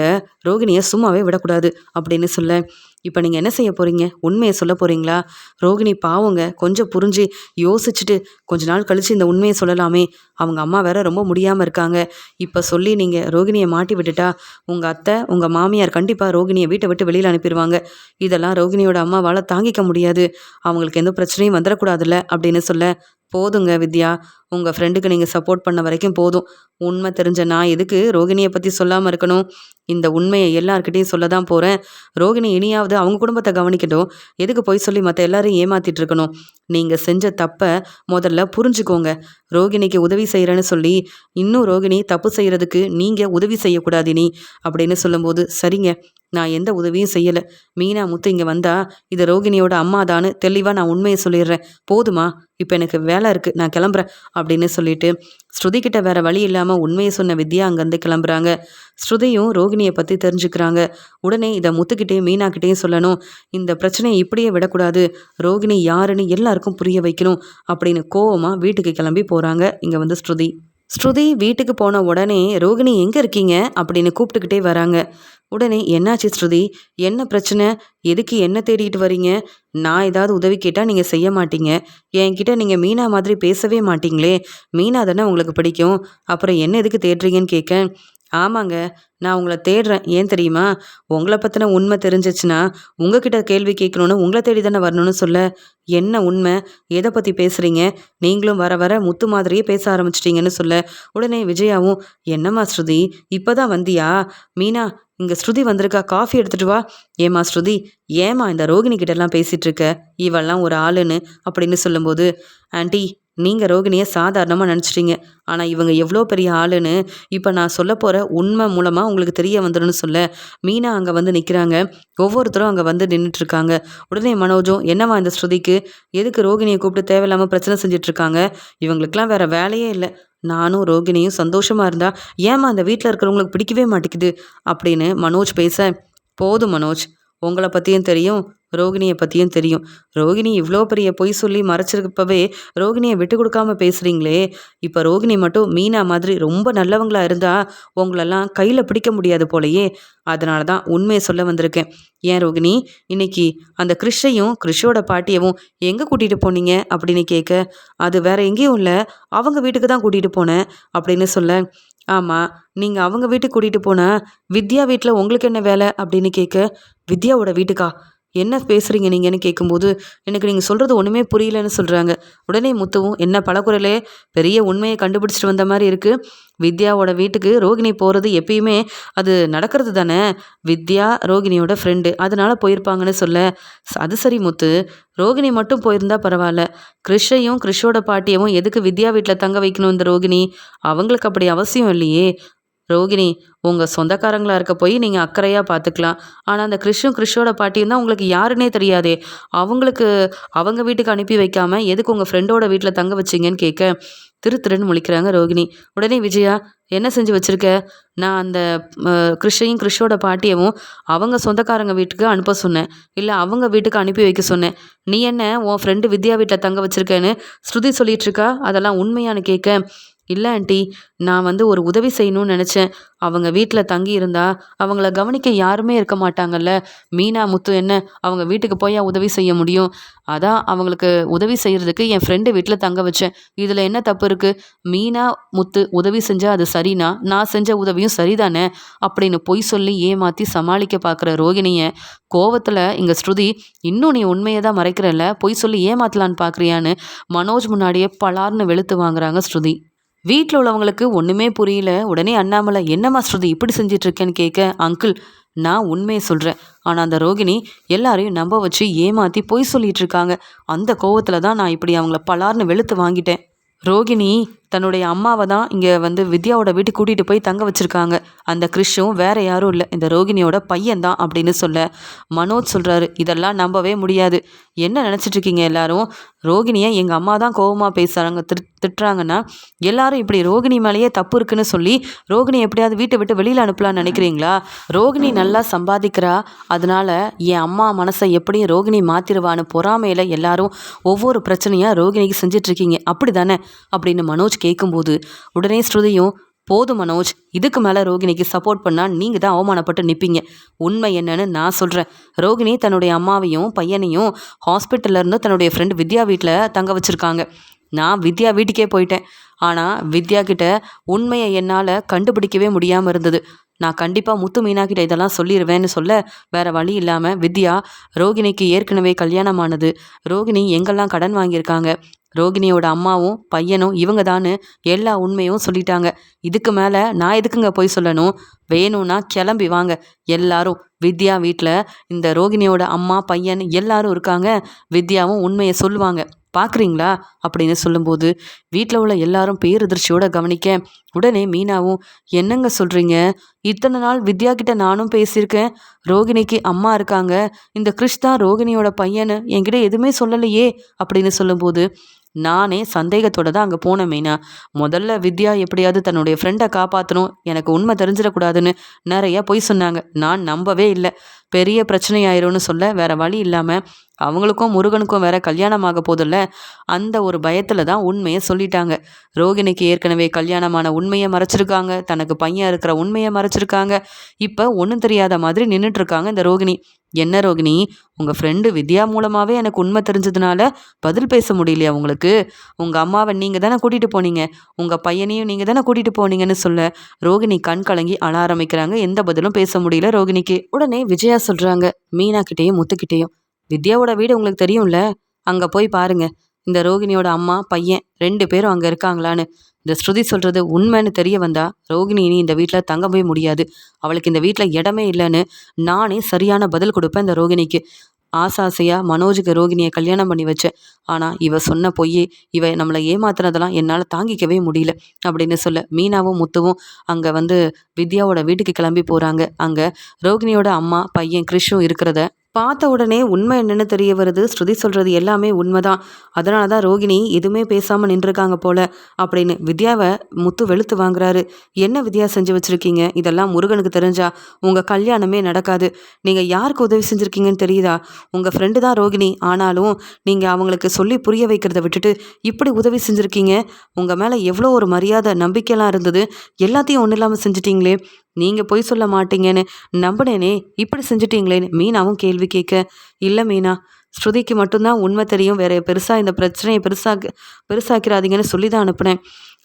ரோகிணியை சும்மாவே விடக்கூடாது அப்படின்னு சொல்ல, இப்போ நீங்கள் என்ன செய்ய போகிறீங்க? உண்மையை சொல்ல போகிறீங்களா? ரோகிணி பாவங்க, கொஞ்சம் புரிஞ்சு யோசிச்சுட்டு கொஞ்ச நாள் கழித்து இந்த உண்மையை சொல்லலாமே. அவங்க அம்மா வேற ரொம்ப முடியாமல் இருக்காங்க. இப்போ சொல்லி நீங்கள் ரோகிணியை மாட்டி விட்டுட்டா உங்கள் அத்தை உங்கள் மாமியார் கண்டிப்பாக ரோகிணியை வீட்டை விட்டு வெளியில் அனுப்பிடுவாங்க. இதெல்லாம் ரோகிணியோட அம்மாவால் தாங்கிக்க முடியாது. அவங்களுக்கு எந்த பிரச்சனையும் வந்துடக்கூடாதுல்ல அப்படின்னு சொல்ல, போதுங்க வித்யா, உங்கள் ஃப்ரெண்டுக்கு நீங்கள் சப்போர்ட் பண்ண வரைக்கும் போதும். உண்மை தெரிஞ்ச நான் எதுக்கு ரோகிணியை பற்றி சொல்லாமல் இருக்கணும்? இந்த உண்மையை எல்லார்கிட்டையும் சொல்ல தான் போகிறேன். ரோகிணி இனியாவது அவங்க குடும்பத்தை கவனிக்கட்டும். எதுக்கு போய் சொல்லி மற்ற எல்லாரையும் ஏமாத்திட்டு இருக்கணும்? நீங்கள் செஞ்ச தப்பை முதல்ல புரிஞ்சுக்கோங்க. ரோகிணிக்கு உதவி செய்கிறேன்னு சொல்லி இன்னும் ரோகிணி தப்பு செய்கிறதுக்கு நீங்கள் உதவி செய்யக்கூடாது நீ அப்படின்னு சொல்லும்போது, சரிங்க, நான் எந்த உதவியும் செய்யலை. மீனா முத்து இங்கே வந்தா இது ரோகிணியோட அம்மாதான்னு தெளிவாக நான் உண்மையை சொல்லிடுறேன். போதுமா? இப்போ எனக்கு வேலை இருக்குது, நான் கிளம்புறேன் அப்படின்னு சொல்லிட்டு ஸ்ருதிக்கிட்ட வேற வழி இல்லாமல் உண்மையை சொன்ன வித்யா அங்கேருந்து கிளம்புறாங்க. ஸ்ருதியும் ரோகிணியை பற்றி தெரிஞ்சுக்கிறாங்க. உடனே இதை முத்துக்கிட்டேயும் மீனாக்கிட்டேயும் சொல்லணும். இந்த பிரச்சனையை இப்படியே விடக்கூடாது. ரோகிணி யாருன்னு எல்லாருக்கும் புரிய வைக்கணும் அப்படின்னு கோவமாக வீட்டுக்கு கிளம்பி போகிறாங்க இங்கே வந்து ஸ்ருதி. ஸ்ருதி வீட்டுக்கு போன உடனே ரோகிணி எங்கே இருக்கீங்க அப்படின்னு கூப்பிட்டுக்கிட்டே வராங்க. உடனே என்னாச்சு ஸ்ருதி, என்ன பிரச்சனை, எதுக்கு என்ன தேடிட்டு வரீங்க? நான் ஏதாவது உதவி கேட்டால் நீங்கள் செய்ய மாட்டீங்க. என்கிட்ட நீங்கள் மீனா மாதிரி பேசவே மாட்டீங்களே. மீனா தானே உங்களுக்கு பிடிக்கும். அப்புறம் என்ன எதுக்கு தேடுறீங்கன்னு கேட்க, ஆமாங்க, நான் உங்களை தேடுறேன். ஏன் தெரியுமா? உங்களை பற்றின உண்மை தெரிஞ்சிச்சுன்னா உங்ககிட்ட கேள்வி கேட்கணுன்னு உங்களை தேடி தானே வரணும்னு சொல்ல, என்ன உண்மை, எதை பற்றி பேசுகிறீங்க? நீங்களும் வர வர முத்து மாதிரியே பேச ஆரம்பிச்சிட்டிங்கன்னு சொல்ல, உடனே விஜயாவும், என்னம்மா ஸ்ருதி, இப்போ தான் வந்தியா? மீனா இங்கே ஸ்ருதி வந்திருக்கா, காஃபி எடுத்துகிட்டு வா. ஏம்மா ஸ்ருதி, ஏம்மா இந்த ரோகிணி கிட்டலாம் பேசிகிட்டு இருக்க? இவெல்லாம் ஒரு ஆளுன்னு அப்படின்னு சொல்லும்போது, ஆண்டி, நீங்கள் ரோகிணியை சாதாரணமாக நினச்சிட்டீங்க. ஆனால் இவங்க எவ்வளோ பெரிய ஆளுன்னு இப்போ நான் சொல்ல போகிற உண்மை மூலமாக உங்களுக்கு தெரிய வந்துடும்னு சொல்ல, மீனா அங்கே வந்து நிற்கிறாங்க. ஒவ்வொருத்தரும் அங்கே வந்து நின்றுட்டுருக்காங்க. உடனே மனோஜும், என்னவா இந்த ஸ்ருதிக்கு எதுக்கு ரோகிணியை கூப்பிட்டு தேவையில்லாமல் பிரச்சனை செஞ்சிட்ருக்காங்க? இவங்களுக்கெல்லாம் வேறு வேலையே இல்லை. நானும் ரோகிணியும் சந்தோஷமாக இருந்தா ஏமா அந்த வீட்டில் இருக்கிறவங்களுக்கு பிடிக்கவே மாட்டேங்குது அப்படின்னு மனோஜ் பேச, போதும் மனோஜ், உங்களை பற்றியும் தெரியும், ரோகிணியை பற்றியும் தெரியும். ரோகிணி இவ்வளோ பெரிய பொய் சொல்லி மறைச்சிருக்கப்பவே ரோகிணியை விட்டு கொடுக்காம பேசுகிறீங்களே. இப்போ ரோகிணி மட்டும் மீனா மாதிரி ரொம்ப நல்லவங்களா இருந்தால் உங்களெல்லாம் கையில் பிடிக்க முடியாது போலையே. அதனால தான் உண்மையை சொல்ல வந்திருக்கேன். ஏன் ரோகிணி, இன்னைக்கு அந்த கிறிஷையும் கிறிஷோட பாட்டியவும் எங்கே கூட்டிகிட்டு போனீங்க அப்படின்னு கேட்க, அது வேற எங்கேயும் இல்லை, அவங்க வீட்டுக்கு தான் கூட்டிகிட்டு போனேன் அப்படின்னு சொல்ல, ஆமாம், நீங்கள் அவங்க வீட்டுக்கு கூட்டிகிட்டு போனால் வித்யா வீட்டில் உங்களுக்கு என்ன வேலை அப்படின்னு கேட்க, வித்யாவோட வீட்டுக்கா, என்ன பேசுகிறீங்க நீங்கன்னு கேட்கும்போது, எனக்கு நீங்கள் சொல்கிறது ஒன்றுமே புரியலன்னு சொல்கிறாங்க. உடனே முத்துவும், என்ன பலகுரலே, பெரிய உண்மையை கண்டுபிடிச்சிட்டு வந்த மாதிரி இருக்குது. வித்யாவோட வீட்டுக்கு ரோகிணி போகிறது எப்பயுமே அது நடக்கிறது தானே. வித்யா ரோகிணியோட ஃப்ரெண்டு, அதனால போயிருப்பாங்கன்னு சொல்ல, அது சரி முத்து, ரோகிணி மட்டும் போயிருந்தா பரவாயில்ல. கிறிஷையும் கிறிஷோட பாட்டியவும் எதுக்கு வித்யா வீட்டில் தங்க வைக்கணும் இந்த ரோகிணி? அவங்களுக்கு அப்படி அவசியம் இல்லையே. ரோகிணி, உங்கள் சொந்தக்காரங்களா இருக்க போய் நீங்கள் அக்கறையாக பார்த்துக்கலாம். ஆனால் அந்த கிறிஷும் கிறிஷோட பாட்டியும் தான் உங்களுக்கு யாருன்னே தெரியாதே. அவங்களுக்கு அவங்க வீட்டுக்கு அனுப்பி வைக்காமல் எதுக்கு உங்கள் ஃப்ரெண்டோட வீட்டில் தங்க வச்சிங்கன்னு கேட்க, திருன்னு முழிக்கிறாங்க ரோகிணி. உடனே விஜயா, என்ன செஞ்சு வச்சுருக்க? நான் அந்த கிறிஷையும் கிறிஷோட பாட்டியவும் அவங்க சொந்தக்காரங்க வீட்டுக்கு அனுப்ப சொன்னேன், இல்லை அவங்க வீட்டுக்கு அனுப்பி வைக்க சொன்னேன். நீ என்ன உன் ஃப்ரெண்டு வித்யா வீட்டில் தங்க வச்சுருக்கேன்னு ஸ்ருதி சொல்லிகிட்ருக்கா? அதெல்லாம் உண்மையானு கேட்க, இல்லை ஆண்டி, நான் ஒரு உதவி செய்யணும்னு நினச்சேன். அவங்க வீட்டில் தங்கி இருந்தா அவங்கள கவனிக்க யாருமே இருக்க மாட்டாங்கல்ல. மீனா, முத்து என்ன அவங்க வீட்டுக்கு போய் உதவி செய்ய முடியும்? அதான் அவங்களுக்கு உதவி செய்கிறதுக்கு என் ஃப்ரெண்டு வீட்டில் தங்க வச்சேன். இதில் என்ன தப்பு இருக்குது? மீனா, முத்து உதவி செஞ்சால் அது சரினா நான் செஞ்ச உதவியும் சரிதானே அப்படின்னு பொய் சொல்லி ஏமாற்றி சமாளிக்க பார்க்குற ரோகிணியை கோவத்தில் இங்கே ஸ்ருதி, இன்னும் நீ உண்மையை தான் மறைக்கிறல்ல, பொய் சொல்லி ஏமாத்தலான்னு பார்க்குறியான்னு மனோஜ் முன்னாடியே பலார்னு வெளுத்து வாங்குறாங்க ஸ்ருதி. வீட்டில் உள்ளவங்களுக்கு ஒன்றுமே புரியல. உடனே அண்ணாமலை, என்னம்மா ஸ்ருதி இப்படி செஞ்சிட்ருக்கேன்னு கேட்க, அங்கிள் நான் உண்மையை சொல்கிறேன். ஆனால் அந்த ரோகிணி எல்லாரையும் நம்ப வச்சு ஏமாற்றி பொய் சொல்லிட்டு இருக்காங்க. அந்த கோவத்தில் தான் நான் இப்படி அவங்கள பலார்னு வெளுத்து வாங்கிட்டேன். ரோகிணி தன்னுடைய அம்மாவை தான் இங்கே வித்யாவோட வீட்டுக்கு கூட்டிகிட்டு போய் தங்க வச்சுருக்காங்க. அந்த கிறிஷும் வேற யாரும் இல்லை, இந்த ரோகிணியோட பையன்தான் அப்படின்னு சொல்ல மனோஜ் சொல்கிறாரு, இதெல்லாம் நம்பவே முடியாது. என்ன நினச்சிட்டு இருக்கீங்க எல்லாரும்? ரோகிணியை எங்கள் அம்மா தான் கோவமாக பேசுகிறாங்க, திட்டுறாங்கன்னா எல்லாரும் இப்படி ரோகிணி மேலேயே தப்பு இருக்குன்னு சொல்லி ரோகிணி எப்படியாவது வீட்டை விட்டு வெளியில் அனுப்பலான்னு நினைக்கிறீங்களா? ரோகிணி நல்லா சம்பாதிக்கிறா, அதனால என் அம்மா மனசை எப்படியும் ரோகிணி மாற்றிடுவான்னு பொறாமையில் எல்லாரும் ஒவ்வொரு பிரச்சனையாக ரோகிணிக்கு செஞ்சிட்ருக்கீங்க, அப்படி தானே அப்படின்னு மனோஜ் கேட்கும்போது உடனே ஸ்ருதியும், போதும் மனோஜ், இதுக்கு மேலே ரோகிணிக்கு சப்போர்ட் பண்ணால் நீங்கள் தான் அவமானப்பட்டு நிற்பீங்க. உண்மை என்னன்னு நான் சொல்கிறேன். ரோகிணி தன்னுடைய அம்மாவையும் பையனையும் ஹாஸ்பிட்டல்லேருந்து தன்னுடைய ஃப்ரெண்டு வித்யா வீட்டில் தங்க வச்சுருக்காங்க. நான் வித்யா வீட்டுக்கே போயிட்டேன். ஆனால் வித்யா கிட்ட உண்மையை என்னால் கண்டுபிடிக்கவே முடியாமல் இருந்தது. நான் கண்டிப்பாக முத்து மீனா கிட்ட இதெல்லாம் சொல்லிடுவேன்னு சொல்ல, வேறு வழி இல்லாமல் வித்யா, ரோகிணிக்கு ஏற்கனவே கல்யாணமானது, ரோகிணி எங்கெல்லாம் கடன் வாங்கியிருக்காங்க, ரோகிணியோட அம்மாவும் பையனும் இவங்க தான்னு எல்லா உண்மையும் சொல்லிட்டாங்க. இதுக்கு மேலே நான் எதுக்குங்க போய் சொல்லணும்? வேணும்னா கிளம்பி வாங்க எல்லாரும். வித்யா வீட்டில் இந்த ரோகிணியோட அம்மா பையன் எல்லாரும் இருக்காங்க. வித்யாவும் உண்மையை சொல்லுவாங்க, பார்க்குறீங்களா அப்படின்னு சொல்லும்போது வீட்டில் உள்ள எல்லாரும் பேரதிர்ச்சியோட கவனிக்க, உடனே மீனாவும், என்னங்க சொல்கிறீங்க? இத்தனை நாள் வித்யா கிட்ட நானும் பேசியிருக்கேன். ரோகிணிக்கு அம்மா இருக்காங்க, இந்த கிறிஷ் தான் ரோகிணியோட பையனு என்கிட்ட எதுவுமே சொல்லலையே அப்படின்னு சொல்லும்போது, நானே சந்தேகத்தோட தான் அங்கே போனேன் மீனா. முதல்ல வித்யா எப்படியாவது தன்னுடைய ஃப்ரெண்டை காப்பாற்றணும், எனக்கு உண்மை தெரிஞ்சிடக்கூடாதுன்னு நிறைய பொய் சொன்னாங்க. நான் நம்பவே இல்லை. பெரிய பிரச்சனையாயிரும்னு சொல்ல வேற வழி இல்லாமல் அவங்களுக்கும் முருகனுக்கும் வேற கல்யாணம் ஆக போதில்ல, அந்த ஒரு பயத்தில் தான் உண்மையை சொல்லிட்டாங்க. ரோகிணிக்கு ஏற்கனவே கல்யாணமான உண்மையை மறைச்சிருக்காங்க, தனக்கு பையன் இருக்கிற உண்மையை மறைச்சிருக்காங்க. இப்போ ஒன்றும் தெரியாத மாதிரி நின்றுட்டுருக்காங்க இந்த ரோகிணி. என்ன ரோகிணி, உங்கள் ஃப்ரெண்டு வித்யா மூலமாகவே எனக்கு உண்மை தெரிஞ்சதுனால பதில் பேச முடியலையா உங்களுக்கு? உங்கள் அம்மாவை நீங்கள் தானே கூட்டிகிட்டு போனீங்க, உங்கள் பையனையும் நீங்கள் தானே கூட்டிகிட்டு போனீங்கன்னு சொல்ல ரோகிணி கண் கலங்கி அழ ஆரம்பிக்கிறாங்க. எந்த பதிலும் பேச முடியல ரோகிணிக்கு. உடனே விஜயா சொல்கிறாங்க மீனா கிட்டேயும் முத்துக்கிட்டேயும், வித்யாவோட வீடு உங்களுக்கு தெரியும்ல, அங்கே போய் பாருங்க, இந்த ரோகிணியோட அம்மா பையன் 2 பேரும் அங்கே இருக்காங்களான்னு. இந்த ஸ்ருதி சொல்கிறது உண்மைன்னு தெரிய வந்தா ரோகிணி இனி இந்த வீட்டில் தங்கவே முடியாது. அவளுக்கு இந்த வீட்டில் இடமே இல்லைன்னு நானே சரியான பதில் கொடுப்பேன் இந்த ரோகிணிக்கு. ஆசாசையாக மனோஜுக்கு ரோகிணியை கல்யாணம் பண்ணி வச்சேன். ஆனால் இவ சொன்ன பொய்யே, இவ நம்மளை ஏமாத்துனதெல்லாம் என்னால் தாங்கிக்கவே முடியல அப்படின்னு சொல்ல மீனாவும் முத்துவும் அங்கே வித்யாவோட வீட்டுக்கு கிளம்பி போகிறாங்க. அங்கே ரோகிணியோட அம்மா பையன் கிறிஷும் இருக்கிறத பார்த்த உடனே உண்மை என்னன்னு தெரிய வருது. ஸ்ருதி சொல்கிறது எல்லாமே உண்மைதான். அதனால தான் ரோகிணி எதுவுமே பேசாமல் நின்றுருக்காங்க போல அப்படின்னு வித்யாவை முத்து வெளுத்து வாங்குறாரு. என்ன வித்யா செஞ்சு வச்சுருக்கீங்க? இதெல்லாம் முருகனுக்கு தெரிஞ்சா உங்கள் கல்யாணமே நடக்காது. நீங்கள் யாருக்கு உதவி செஞ்சுருக்கீங்கன்னு தெரியுதா? உங்கள் ஃப்ரெண்டு தான் ரோகிணி, ஆனாலும் நீங்கள் அவங்களுக்கு சொல்லி புரிய வைக்கிறத விட்டுட்டு இப்படி உதவி செஞ்சுருக்கீங்க. உங்கள் மேலே எவ்வளோ ஒரு மரியாதை நம்பிக்கையெல்லாம் இருந்தது, எல்லாத்தையும் ஒன்றும் இல்லாமல் செஞ்சிட்டிங்களே. நீங்கள் பொய் சொல்ல மாட்டீங்கன்னு நம்பினேனே, இப்படி செஞ்சிட்டீங்களேன்னு மீனாவும் கேள்வி கேட்க, இல்லை மீனா, ஸ்ருதிக்கு மட்டும்தான் உண்மை தெரியும், வேற பெருசாக இந்த பிரச்சனையை பெருசாக்கிறாதீங்கன்னு சொல்லி தான் அனுப்புனேன்.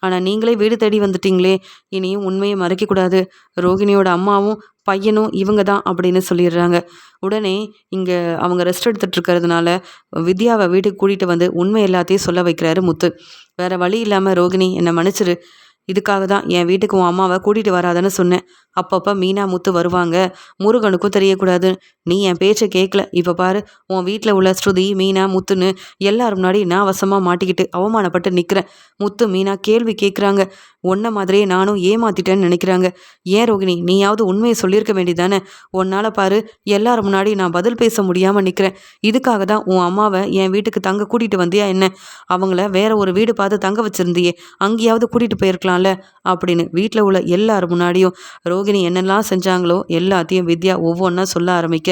ஆனால் நீங்களே வீடு தேடி வந்துட்டீங்களே, இனியும் உண்மையை மறைக்கக்கூடாது. ரோகிணியோட அம்மாவும் பையனும் இவங்க தான் அப்படின்னு சொல்லிடுறாங்க. உடனே இங்கே அவங்க ரெஸ்ட் எடுத்துகிட்டு இருக்கிறதுனால வித்யாவை வீட்டுக்கு கூட்டிகிட்டு உண்மை எல்லாத்தையும் சொல்ல வைக்கிறாரு முத்து. வேற வழி இல்லாமல், ரோகிணி என்னை மன்னிச்சிரு, இதுக்காக தான் என் வீட்டுக்கு உன் அம்மாவை கூட்டிகிட்டு வராதன்னு சொன்னேன். அப்பப்போ மீனா முத்து வருவாங்க, முருகனுக்கும் தெரியக்கூடாது. நீ என் பேச்சை கேட்கல. இப்போ பாரு, உன் வீட்டில் உள்ள ஸ்ருதி மீனா முத்துன்னு எல்லாரும் முன்னாடி நான் வசமாக மாட்டிக்கிட்டு அவமானப்பட்டு நிற்கிறேன். முத்து மீனா கேள்வி கேட்குறாங்க, உன்ன மாதிரியே நானும் ஏமாத்திட்டேன்னு நினைக்கிறாங்க. ஏன் ரோகிணி, நீயாவது உண்மையை சொல்லியிருக்க வேண்டியதானே? உன்னால் பாரு, எல்லாரும் முன்னாடி நான் பதில் பேச முடியாமல் நிற்கிறேன். இதுக்காக தான் உன் அம்மாவை என் வீட்டுக்கு தங்க கூட்டிகிட்டு வந்தியா என்ன? அவங்கள வேற ஒரு வீடு பார்த்து தங்க வச்சுருந்தியே, அங்கேயாவது கூட்டிகிட்டு போயிருக்கலாம்ல அப்படின்னு வீட்டில் உள்ள எல்லாரும் முன்னாடியும் ரோகிணி என்னெல்லாம் செஞ்சாங்களோ எல்லாத்தையும் வித்யா ஒவ்வொன்றா சொல்ல ஆரம்பிக்க,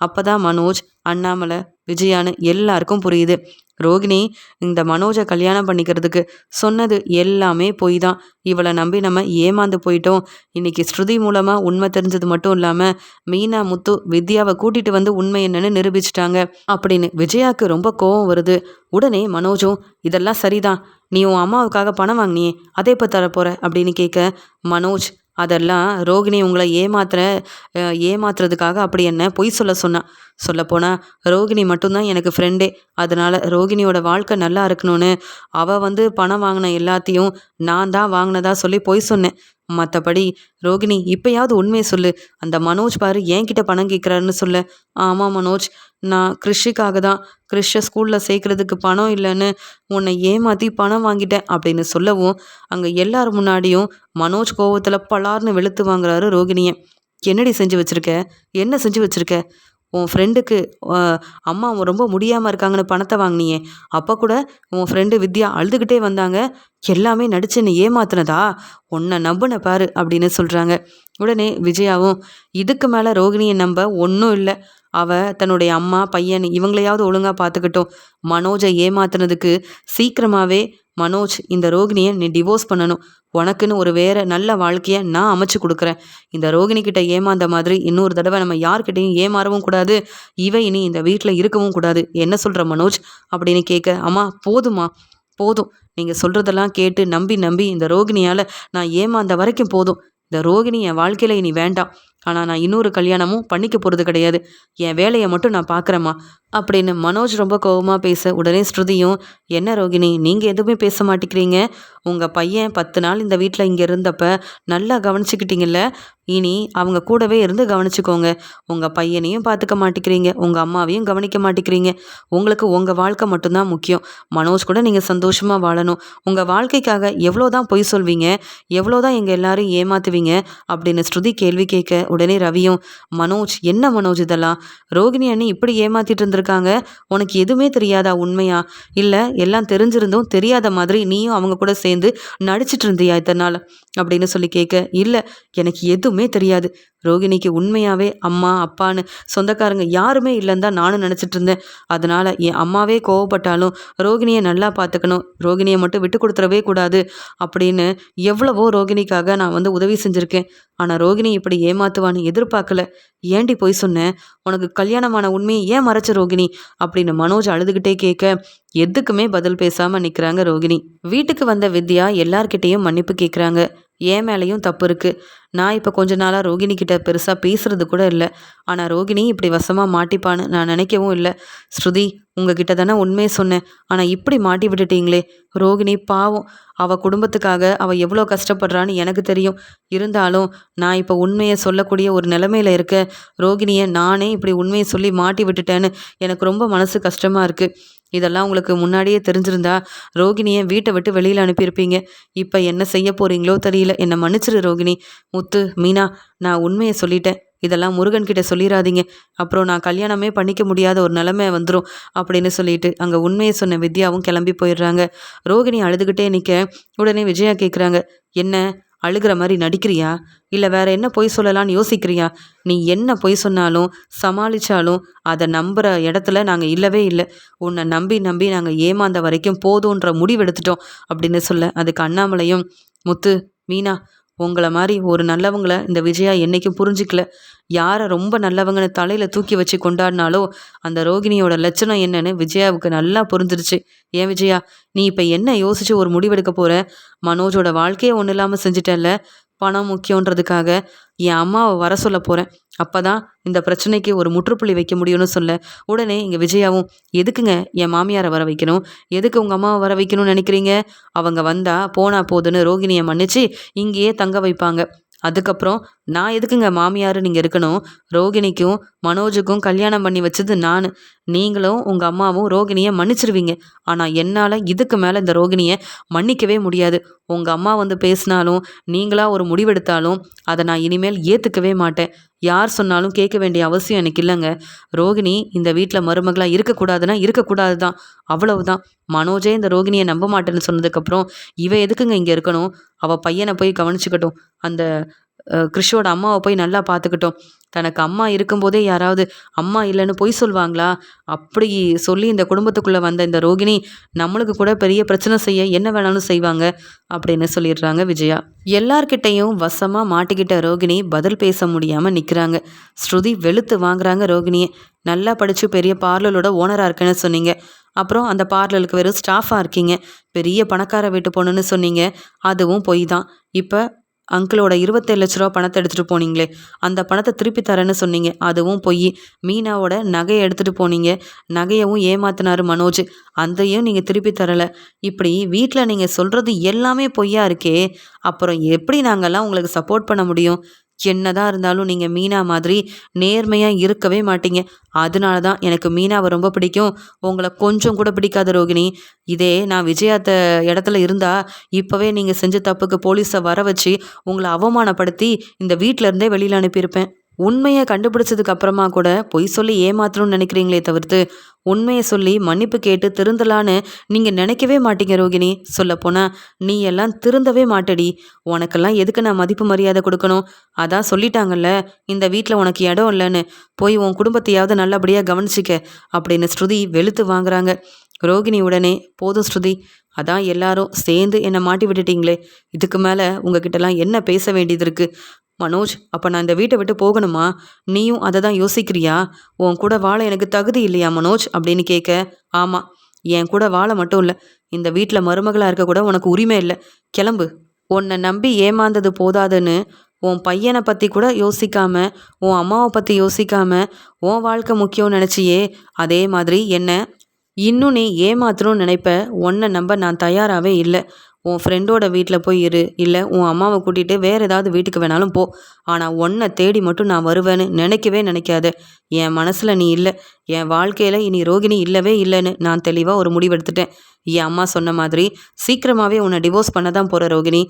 அப்போ தான் மனோஜ் அண்ணாமலை, விஜயான்னு எல்லாருக்கும் புரியுது. ரோகிணி இந்த மனோஜை கல்யாணம் பண்ணிக்கிறதுக்கு சொன்னது எல்லாமே பொய் தான். இவளை நம்பி நம்ம ஏமாந்து போயிட்டோம். இன்னைக்கு ஸ்ருதி மூலமா உண்மை தெரிஞ்சது மட்டும் இல்லாம மீனா, முத்து, வித்யாவை கூட்டிட்டு வந்து உண்மை என்னன்னு நிரூபிச்சிட்டாங்க அப்படின்னு விஜயாக்கு ரொம்ப கோவம் வருது. உடனே மனோஜும், இதெல்லாம் சரிதான், நீ உன் அம்மாவுக்காக பணம் வாங்கினியே அதை எப்போ தரப்போற அப்படின்னு கேட்க, மனோஜ், அதெல்லாம் ரோகிணி உங்களை ஏமாத்துறதுக்காக அப்படி என்ன பொய் சொன்னான். சொல்லப்போனால் ரோகிணி மட்டும்தான் எனக்கு ஃப்ரெண்டே. அதனால் ரோகிணியோட வாழ்க்கை நல்லா இருக்கணும்னு அவள் வந்து பணம் வாங்கின எல்லாத்தையும் நான் தான் வாங்கினதா சொல்லி பொய் சொன்னேன். மற்றபடி ரோகிணி இப்போயாவது உண்மையை சொல்லு. அந்த மனோஜ் பாரு என்கிட்ட பணம் கேட்குறாருன்னு சொல்ல. ஆமாம் மனோஜ், நான் கிறிஷுக்காக தான், கிறிஷை ஸ்கூலில் சேர்க்குறதுக்கு பணம் இல்லைன்னு உன்னை ஏமாற்றி பணம் வாங்கிட்டேன் அப்படின்னு சொல்லவும் அங்கே எல்லாரும் முன்னாடியும் மனோஜ் கோவத்தில் பலார்னு வெளுத்து வாங்குறாரு ரோகிணியை. என்னடி செஞ்சு வச்சுருக்க, என்ன செஞ்சு வச்சுருக்க? உன் ஃப்ரெண்டுக்கு அம்மா ரொம்ப முடியாமல் இருக்காங்கன்னு பணத்தை வாங்கினியே, அப்போ கூட உன் ஃப்ரெண்டு வித்யா அழுதுகிட்டே வந்தாங்க. எல்லாமே நடிச்சு என்னை ஏமாத்துனதா? உன்னை நம்புன பாரு அப்படின்னு சொல்கிறாங்க. உடனே விஜயாவும், இதுக்கு மேலே ரோகிணியை நம்ப ஒன்றும் இல்லை. தன்னுடைய அம்மா, பையன் இவங்களையாவது ஒழுங்காக பார்த்துக்கிட்டோம். மனோஜை ஏமாத்துனதுக்கு சீக்கிரமாகவே மனோஜ், இந்த ரோகிணியை நீ டிவோர்ஸ் பண்ணணும். உனக்குன்னு ஒரு வேற நல்ல வாழ்க்கையை நான் அமைச்சு கொடுக்குறேன். இந்த ரோகிணி கிட்ட ஏமாந்த மாதிரி இன்னொரு தடவை நம்ம யார்கிட்டையும் ஏமாறவும் கூடாது. இனி இந்த வீட்டில் இருக்கவும் கூடாது. என்ன சொல்கிற மனோஜ் அப்படின்னு கேட்க, அம்மா போதுமா, போதும். நீங்கள் சொல்கிறதெல்லாம் கேட்டு நம்பி நம்பி இந்த ரோகிணியால் நான் ஏமாந்த வரைக்கும் போதும். இந்த ரோகிணி என் வாழ்க்கையில் இனி வேண்டாம். ஆனால் நான் இன்னொரு கல்யாணமும் பண்ணிக்க போகிறது கிடையாது. என் வேலையை மட்டும் நான் பார்க்குறேம்மா அப்படின்னு மனோஜ் ரொம்ப கோபமாக பேச, உடனே ஸ்ருதியும், என்ன ரோகிணி நீங்கள் எதுவுமே பேச மாட்டேங்கிறீங்க? உங்கள் பையன் 10 நாள் இந்த வீட்டில் இங்கே இருந்தப்ப நல்லா கவனிச்சுக்கிட்டீங்கல்ல, இனி அவங்க கூடவே இருந்து கவனிச்சுக்கோங்க. உங்கள் பையனையும் பார்த்துக்க மாட்டேங்கிறீங்க, உங்கள் அம்மாவையும் கவனிக்க மாட்டேங்கிறீங்க. உங்களுக்கு உங்கள் வாழ்க்கை மட்டும்தான் முக்கியம். மனோஜ் கூட நீங்கள் சந்தோஷமாக வாழணும். உங்கள் வாழ்க்கைக்காக எவ்வளோதான் பொய் சொல்வீங்க, எவ்வளோதான் எங்கள் எல்லாரும் ஏமாத்துவீங்க அப்படின்னு ஸ்ருதி கேள்வி கேட்க, உடனே ரவியும், மனோஜ், என்ன மனோஜ் இதெல்லாம்? ரோகிணி அண்ணி இப்படி ஏமாத்திட்டு இருந்திருக்காங்க, உனக்கு எதுவுமே தெரியாதா உண்மையா? இல்லை எல்லாம் தெரிஞ்சிருந்தும் தெரியாத மாதிரி நீயும் அவங்க கூட சேர்ந்து நடிச்சிட்டு இருந்தியா இத்தனை நாள் அப்படின்னு சொல்லி கேட்க, இல்லை எனக்கு எதுவுமே தெரியாது. ரோகிணிக்கு உண்மையாகவே அம்மா, அப்பான்னு சொந்தக்காரங்க யாருமே இல்லைன்னு தான் நானும் நினச்சிட்டு இருந்தேன். அதனால் என் அம்மாவே கோவப்பட்டாலும் ரோகிணியை நல்லா பார்த்துக்கணும், ரோகிணியை மட்டும் விட்டு கொடுத்துடவே கூடாது அப்படின்னு எவ்வளவோ ரோகிணிக்காக நான் வந்து உதவி செஞ்சுருக்கேன். ஆனால் ரோகிணி இப்படி ஏமாத்துவான்னு எதிர்பார்க்கல. ஏண்டி போய் சொன்னேன்? உனக்கு கல்யாணமான உண்மையை ஏன் மறைச்ச ரோகிணி அப்படின்னு மனோஜ் அழுதுகிட்டே கேட்க, எதுக்குமே பதில் பேசாமல் நிற்கிறாங்க ரோகிணி. வீட்டுக்கு வந்த வித்யா எல்லார்கிட்டேயும் மன்னிப்பு கேட்குறாங்க. என் மேலேயும் தப்பு இருக்குது. நான் இப்போ கொஞ்ச நாளாக ரோகிணி கிட்ட பெருசாக பேசுறது கூட இல்லை. ஆனால் ரோகிணி இப்படி வசமாக மாட்டிப்பான்னு நான் நினைக்கவும் இல்லை. ஸ்ருதி, உங்ககிட்ட தானே உண்மையை சொன்னேன், ஆனால் இப்படி மாட்டி விட்டுட்டீங்களே. ரோகிணி பாவம், அவள் குடும்பத்துக்காக அவள் எவ்வளோ கஷ்டப்படுறான்னு எனக்கு தெரியும். இருந்தாலும் நான் இப்போ உண்மையை சொல்லக்கூடிய ஒரு நிலைமையில் இருக்க ரோகிணியை நானே இப்படி உண்மையை சொல்லி மாட்டி விட்டுட்டேன்னு எனக்கு ரொம்ப மனசு கஷ்டமாக இருக்குது. இதெல்லாம் உங்களுக்கு முன்னாடியே தெரிஞ்சிருந்தா ரோகிணியை வீட்டை விட்டு வெளியில் அனுப்பியிருப்பீங்க. இப்போ என்ன செய்ய போகிறீங்களோ தெரியல. என்னை மன்னிச்சிரு ரோகிணி. முத்து, மீனா, நான் உண்மையை சொல்லிட்டேன். இதெல்லாம் முருகன்கிட்ட சொல்லிடாதீங்க, அப்புறம் நான் கல்யாணமே பண்ணிக்க முடியாத ஒரு நிலைமை வந்துடும் அப்படின்னு சொல்லிட்டு அங்கே உண்மையை சொன்ன வித்யாவும் கிளம்பி போயிடுறாங்க. ரோகிணி அழுதுகிட்டே நிற்க, உடனே விஜயா கேட்குறாங்க, என்ன அழுகிற மாதிரி நடிக்கிறியா, இல்லை வேற என்ன பொய் சொல்லலான்னு யோசிக்கிறியா? நீ என்ன பொய் சொன்னாலும் சமாளித்தாலும் அதை நம்புகிற இடத்துல நாங்கள் இல்லவே இல்லை. உன்னை நம்பி நம்பி நாங்கள் ஏமாந்த வரைக்கும் போதுன்ற முடிவெடுத்துட்டோம் அப்படின்னு சொல்ல, அதுக்கு அண்ணாமலையும், முத்து, மீனா, உங்களை மாதிரி ஒரு நல்லவங்களை இந்த விஜயா என்றைக்கும் புரிஞ்சிக்கல. யாரை ரொம்ப நல்லவங்கன்னு தலையில் தூக்கி வச்சு கொண்டாடினாலோ அந்த ரோகிணியோட லட்சணம் என்னன்னு விஜயாவுக்கு நல்லா புரிஞ்சிருச்சு. ஏன் விஜயா, நீ இப்போ என்ன யோசிச்சு ஒரு முடிவெடுக்க போகிற? மனோஜோட வாழ்க்கையை ஒன்றும் இல்லாமல் செஞ்சிட்டல்ல. பணம் முக்கியன்றதுக்காக என் அம்மாவை வர சொல்ல போகிறேன். அப்போ தான் இந்த பிரச்சனைக்கு ஒரு முற்றுப்புள்ளி வைக்க முடியும்னு சொல்ல, உடனே இங்கே விஜயாவும், எதுக்குங்க என் மாமியாரை வர வைக்கணும், எதுக்கு உங்கள் அம்மாவை வர வைக்கணும்னு நினைக்கிறீங்க? அவங்க வந்தால் போனா போதுன்னு ரோகிணியை மன்னிச்சு இங்கேயே தங்க வைப்பாங்க. அதுக்கப்புறம் நான் எதுக்குங்க மாமியார் நீங்கள் இருக்கணும்? ரோகிணிக்கும் மனோஜுக்கும் கல்யாணம் பண்ணி வச்சது நான். நீங்களும் உங்கள் அம்மாவும் ரோகிணியை மன்னிச்சிருவீங்க. ஆனால் என்னால் இதுக்கு மேலே இந்த ரோகிணியை மன்னிக்கவே முடியாது. உங்கள் அம்மா வந்து பேசினாலும் நீங்களாக ஒரு முடிவெடுத்தாலும் அதை நான் இனிமேல் ஏற்றுக்கவே மாட்டேன். யார் சொன்னாலும் கேட்க வேண்டிய அவசியம் எனக்கு இல்லைங்க. ரோகிணி இந்த வீட்டில் மருமகளாக இருக்கக்கூடாதுன்னா இருக்கக்கூடாது தான், அவ்வளவுதான். மனோஜே இந்த ரோகிணியை நம்ப மாட்டேன்னு சொன்னதுக்கப்புறம் இவ எதுக்குங்க இங்கே இருக்கணும்? அவள் பையனை போய் கவனிச்சுக்கட்டும். அந்த கிறிஷோட அம்மாவை போய் நல்லா பார்த்துக்கிட்டோம். தனக்கு அம்மா இருக்கும்போதே யாராவது அம்மா இல்லைன்னு பொய் சொல்வாங்களா? அப்படி சொல்லி இந்த குடும்பத்துக்குள்ளே வந்த இந்த ரோகிணி நம்மளுக்கு கூட பெரிய பிரச்சனை செய்ய என்ன வேணாலும் செய்வாங்க அப்படின்னு சொல்லிடுறாங்க விஜயா. எல்லார்கிட்டையும் வசமாக மாட்டிக்கிட்ட ரோகிணி பதில் பேச முடியாமல் நிற்கிறாங்க. ஸ்ருதி வெளுத்து வாங்குறாங்க ரோகிணியை. நல்லா படித்து பெரிய பார்லரோட ஓனராக இருக்கேன்னு சொன்னீங்க. அப்புறம் அந்த பார்லருக்கு வெறும் ஸ்டாஃபாக இருக்கீங்க. பெரிய பணக்கார வீட்டு பொண்ணுன்னு சொன்னீங்க. அதுவும் பொய் தான். இப்போ அங்கிளோட 27 லட்ச ரூபா பணத்தை எடுத்துகிட்டு போனீங்களே, அந்த பணத்தை திருப்பி தரேன்னு சொன்னீங்க. அதுவும் பொய். மீனாவோட நகையை எடுத்துகிட்டு போனீங்க. நகையவும் ஏமாத்தினாரு மனோஜ். அதையும் நீங்கள் திருப்பி தரலை. இப்படி வீட்டில் நீங்கள் சொல்கிறது எல்லாமே பொய்யா இருக்கே. அப்புறம் எப்படி நாங்கள்லாம் உங்களுக்கு சப்போர்ட் பண்ண முடியும்? என்னதான் இருந்தாலும் நீங்கள் மீனா மாதிரி நேர்மையாக இருக்கவே மாட்டீங்க. அதனால தான் எனக்கு மீனாவை ரொம்ப பிடிக்கும். உங்களை கொஞ்சம் கூட பிடிக்காத ரோகிணி. இதே நான் விஜயாத்த இடத்துல இருந்தா இப்போவே நீங்கள் செஞ்ச தப்புக்கு போலீஸை வர வச்சு உங்களை அவமானப்படுத்தி இந்த வீட்டில இருந்தே வெளியில் அனுப்பியிருப்பேன். உண்மையை கண்டுபிடிச்சதுக்கு அப்புறமா கூட பொய் சொல்லி ஏமாத்தணும்னு நினைக்கிறீங்களே தவிர்த்து உண்மையை சொல்லி மன்னிப்பு கேட்டு திருந்தலான்னு நீங்கள் நினைக்கவே மாட்டீங்க ரோகிணி. சொல்லப்போனால் நீ எல்லாம் திருந்தவே மாட்டடி. உனக்கெல்லாம் எதுக்கு நான் மதிப்பு மரியாதை கொடுக்கணும்? அதான் சொல்லிட்டாங்கல்ல, இந்த வீட்டில் உனக்கு இடம் இல்லைன்னு. போய் உன் குடும்பத்தையாவது நல்லபடியாக கவனிச்சிக்க அப்படின்னு ஸ்ருதி வெளுத்து வாங்குறாங்க. ரோகிணி உடனே போதும் ஸ்ருதி, அதான் எல்லாரும் சேர்ந்து என்னை மாட்டி விட்டுட்டீங்களே, இதுக்கு மேலே உங்ககிட்டலாம் என்ன பேச வேண்டியது இருக்குது? மனோஜ், அப்போ நான் இந்த வீட்டை விட்டு போகணுமா? நீயும் அதை தான் யோசிக்கிறியா? உன் கூட வாழ எனக்கு தகுதி இல்லையா மனோஜ் அப்படின்னு கேட்க, ஆமாம், என் கூட வாழ மட்டும் இல்லை, இந்த வீட்டில் மருமகளாக இருக்க கூட உனக்கு உரிமை இல்லை. கிளம்பு. உன்னை நம்பி ஏமாந்தது போதாதுன்னு உன் பையனை பற்றி கூட யோசிக்காம, உன் அம்மாவை பற்றி யோசிக்காம உன் வாழ்க்கை முக்கியம்னு நினச்சியே, அதே மாதிரி என்ன இன்னும் நீ ஏமாத்தணும்னு நினைப்ப. உன்னை நம்ப நான் தயாராகவே இல்லை. உன் ஃப்ரெண்டோட வீட்டில் போய் இரு, இல்லை உன் அம்மாவை கூட்டிகிட்டு வேறு ஏதாவது வீட்டுக்கு வேணாலும் போ. ஆனால் உன்னை தேடி மட்டும் நான் வருவேன்னு நினைக்கவே நினைக்காத. என் மனசில் நீ இல்லை. என் வாழ்க்கையில் இனி ரோகிணி இல்லவே இல்லைன்னு நான் தெளிவாக ஒரு முடிவெடுத்துட்டேன். என் அம்மா சொன்ன மாதிரி சீக்கிரமாகவே உன்னை டிவோர்ஸ் பண்ண தான் போகிற ரோகிணி.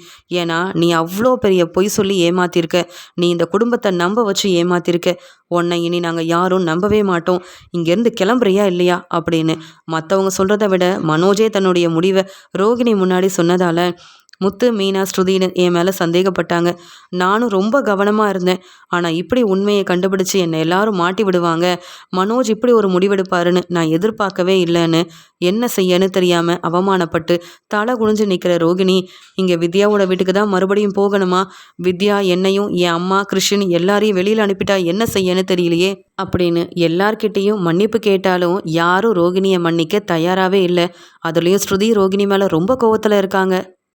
ஏன்னா நீ அவ்வளோ பெரிய பொய் சொல்லி ஏமாத்திருக்க. நீ இந்த குடும்பத்தை நம்ப வச்சு ஏமாத்திருக்க. உன்னை இனி நாங்கள் யாரும் நம்பவே மாட்டோம். இங்கேருந்து கிளம்புறியா இல்லையா அப்படின்னு மற்றவங்க சொல்கிறத விட மனோஜே தன்னுடைய முடிவை ரோகிணி முன்னாடி சொன்னதால் முத்து, மீனா, ஸ்ருதின்னு என் மேலே சந்தேகப்பட்டாங்க. நானும் ரொம்ப கவனமாக இருந்தேன். ஆனால் இப்படி உண்மையை கண்டுபிடிச்சி என்னை எல்லாரும் மாட்டி விடுவாங்க, மனோஜ் இப்படி ஒரு முடிவெடுப்பாருன்னு நான் எதிர்பார்க்கவே இல்லைன்னு என்ன செய்யன்னு தெரியாமல் அவமானப்பட்டு தலை குனிஞ்சு நிற்கிற ரோகிணி இங்கே வித்யாவோட வீட்டுக்கு தான் மறுபடியும் போகணுமா? வித்யா என்னையும் என் அம்மா கிருஷ்ணன் எல்லாரையும் வெளியில் அனுப்பிட்டா என்ன செய்யன்னு தெரியலையே அப்படின்னு எல்லார்கிட்டேயும் மன்னிப்பு கேட்டாலும் யாரும் ரோகிணியை மன்னிக்க தயாராகவே இல்லை. அதுலேயும் ஸ்ருதி ரோகிணி மேலே ரொம்ப கோவத்தில் இருக்காங்க.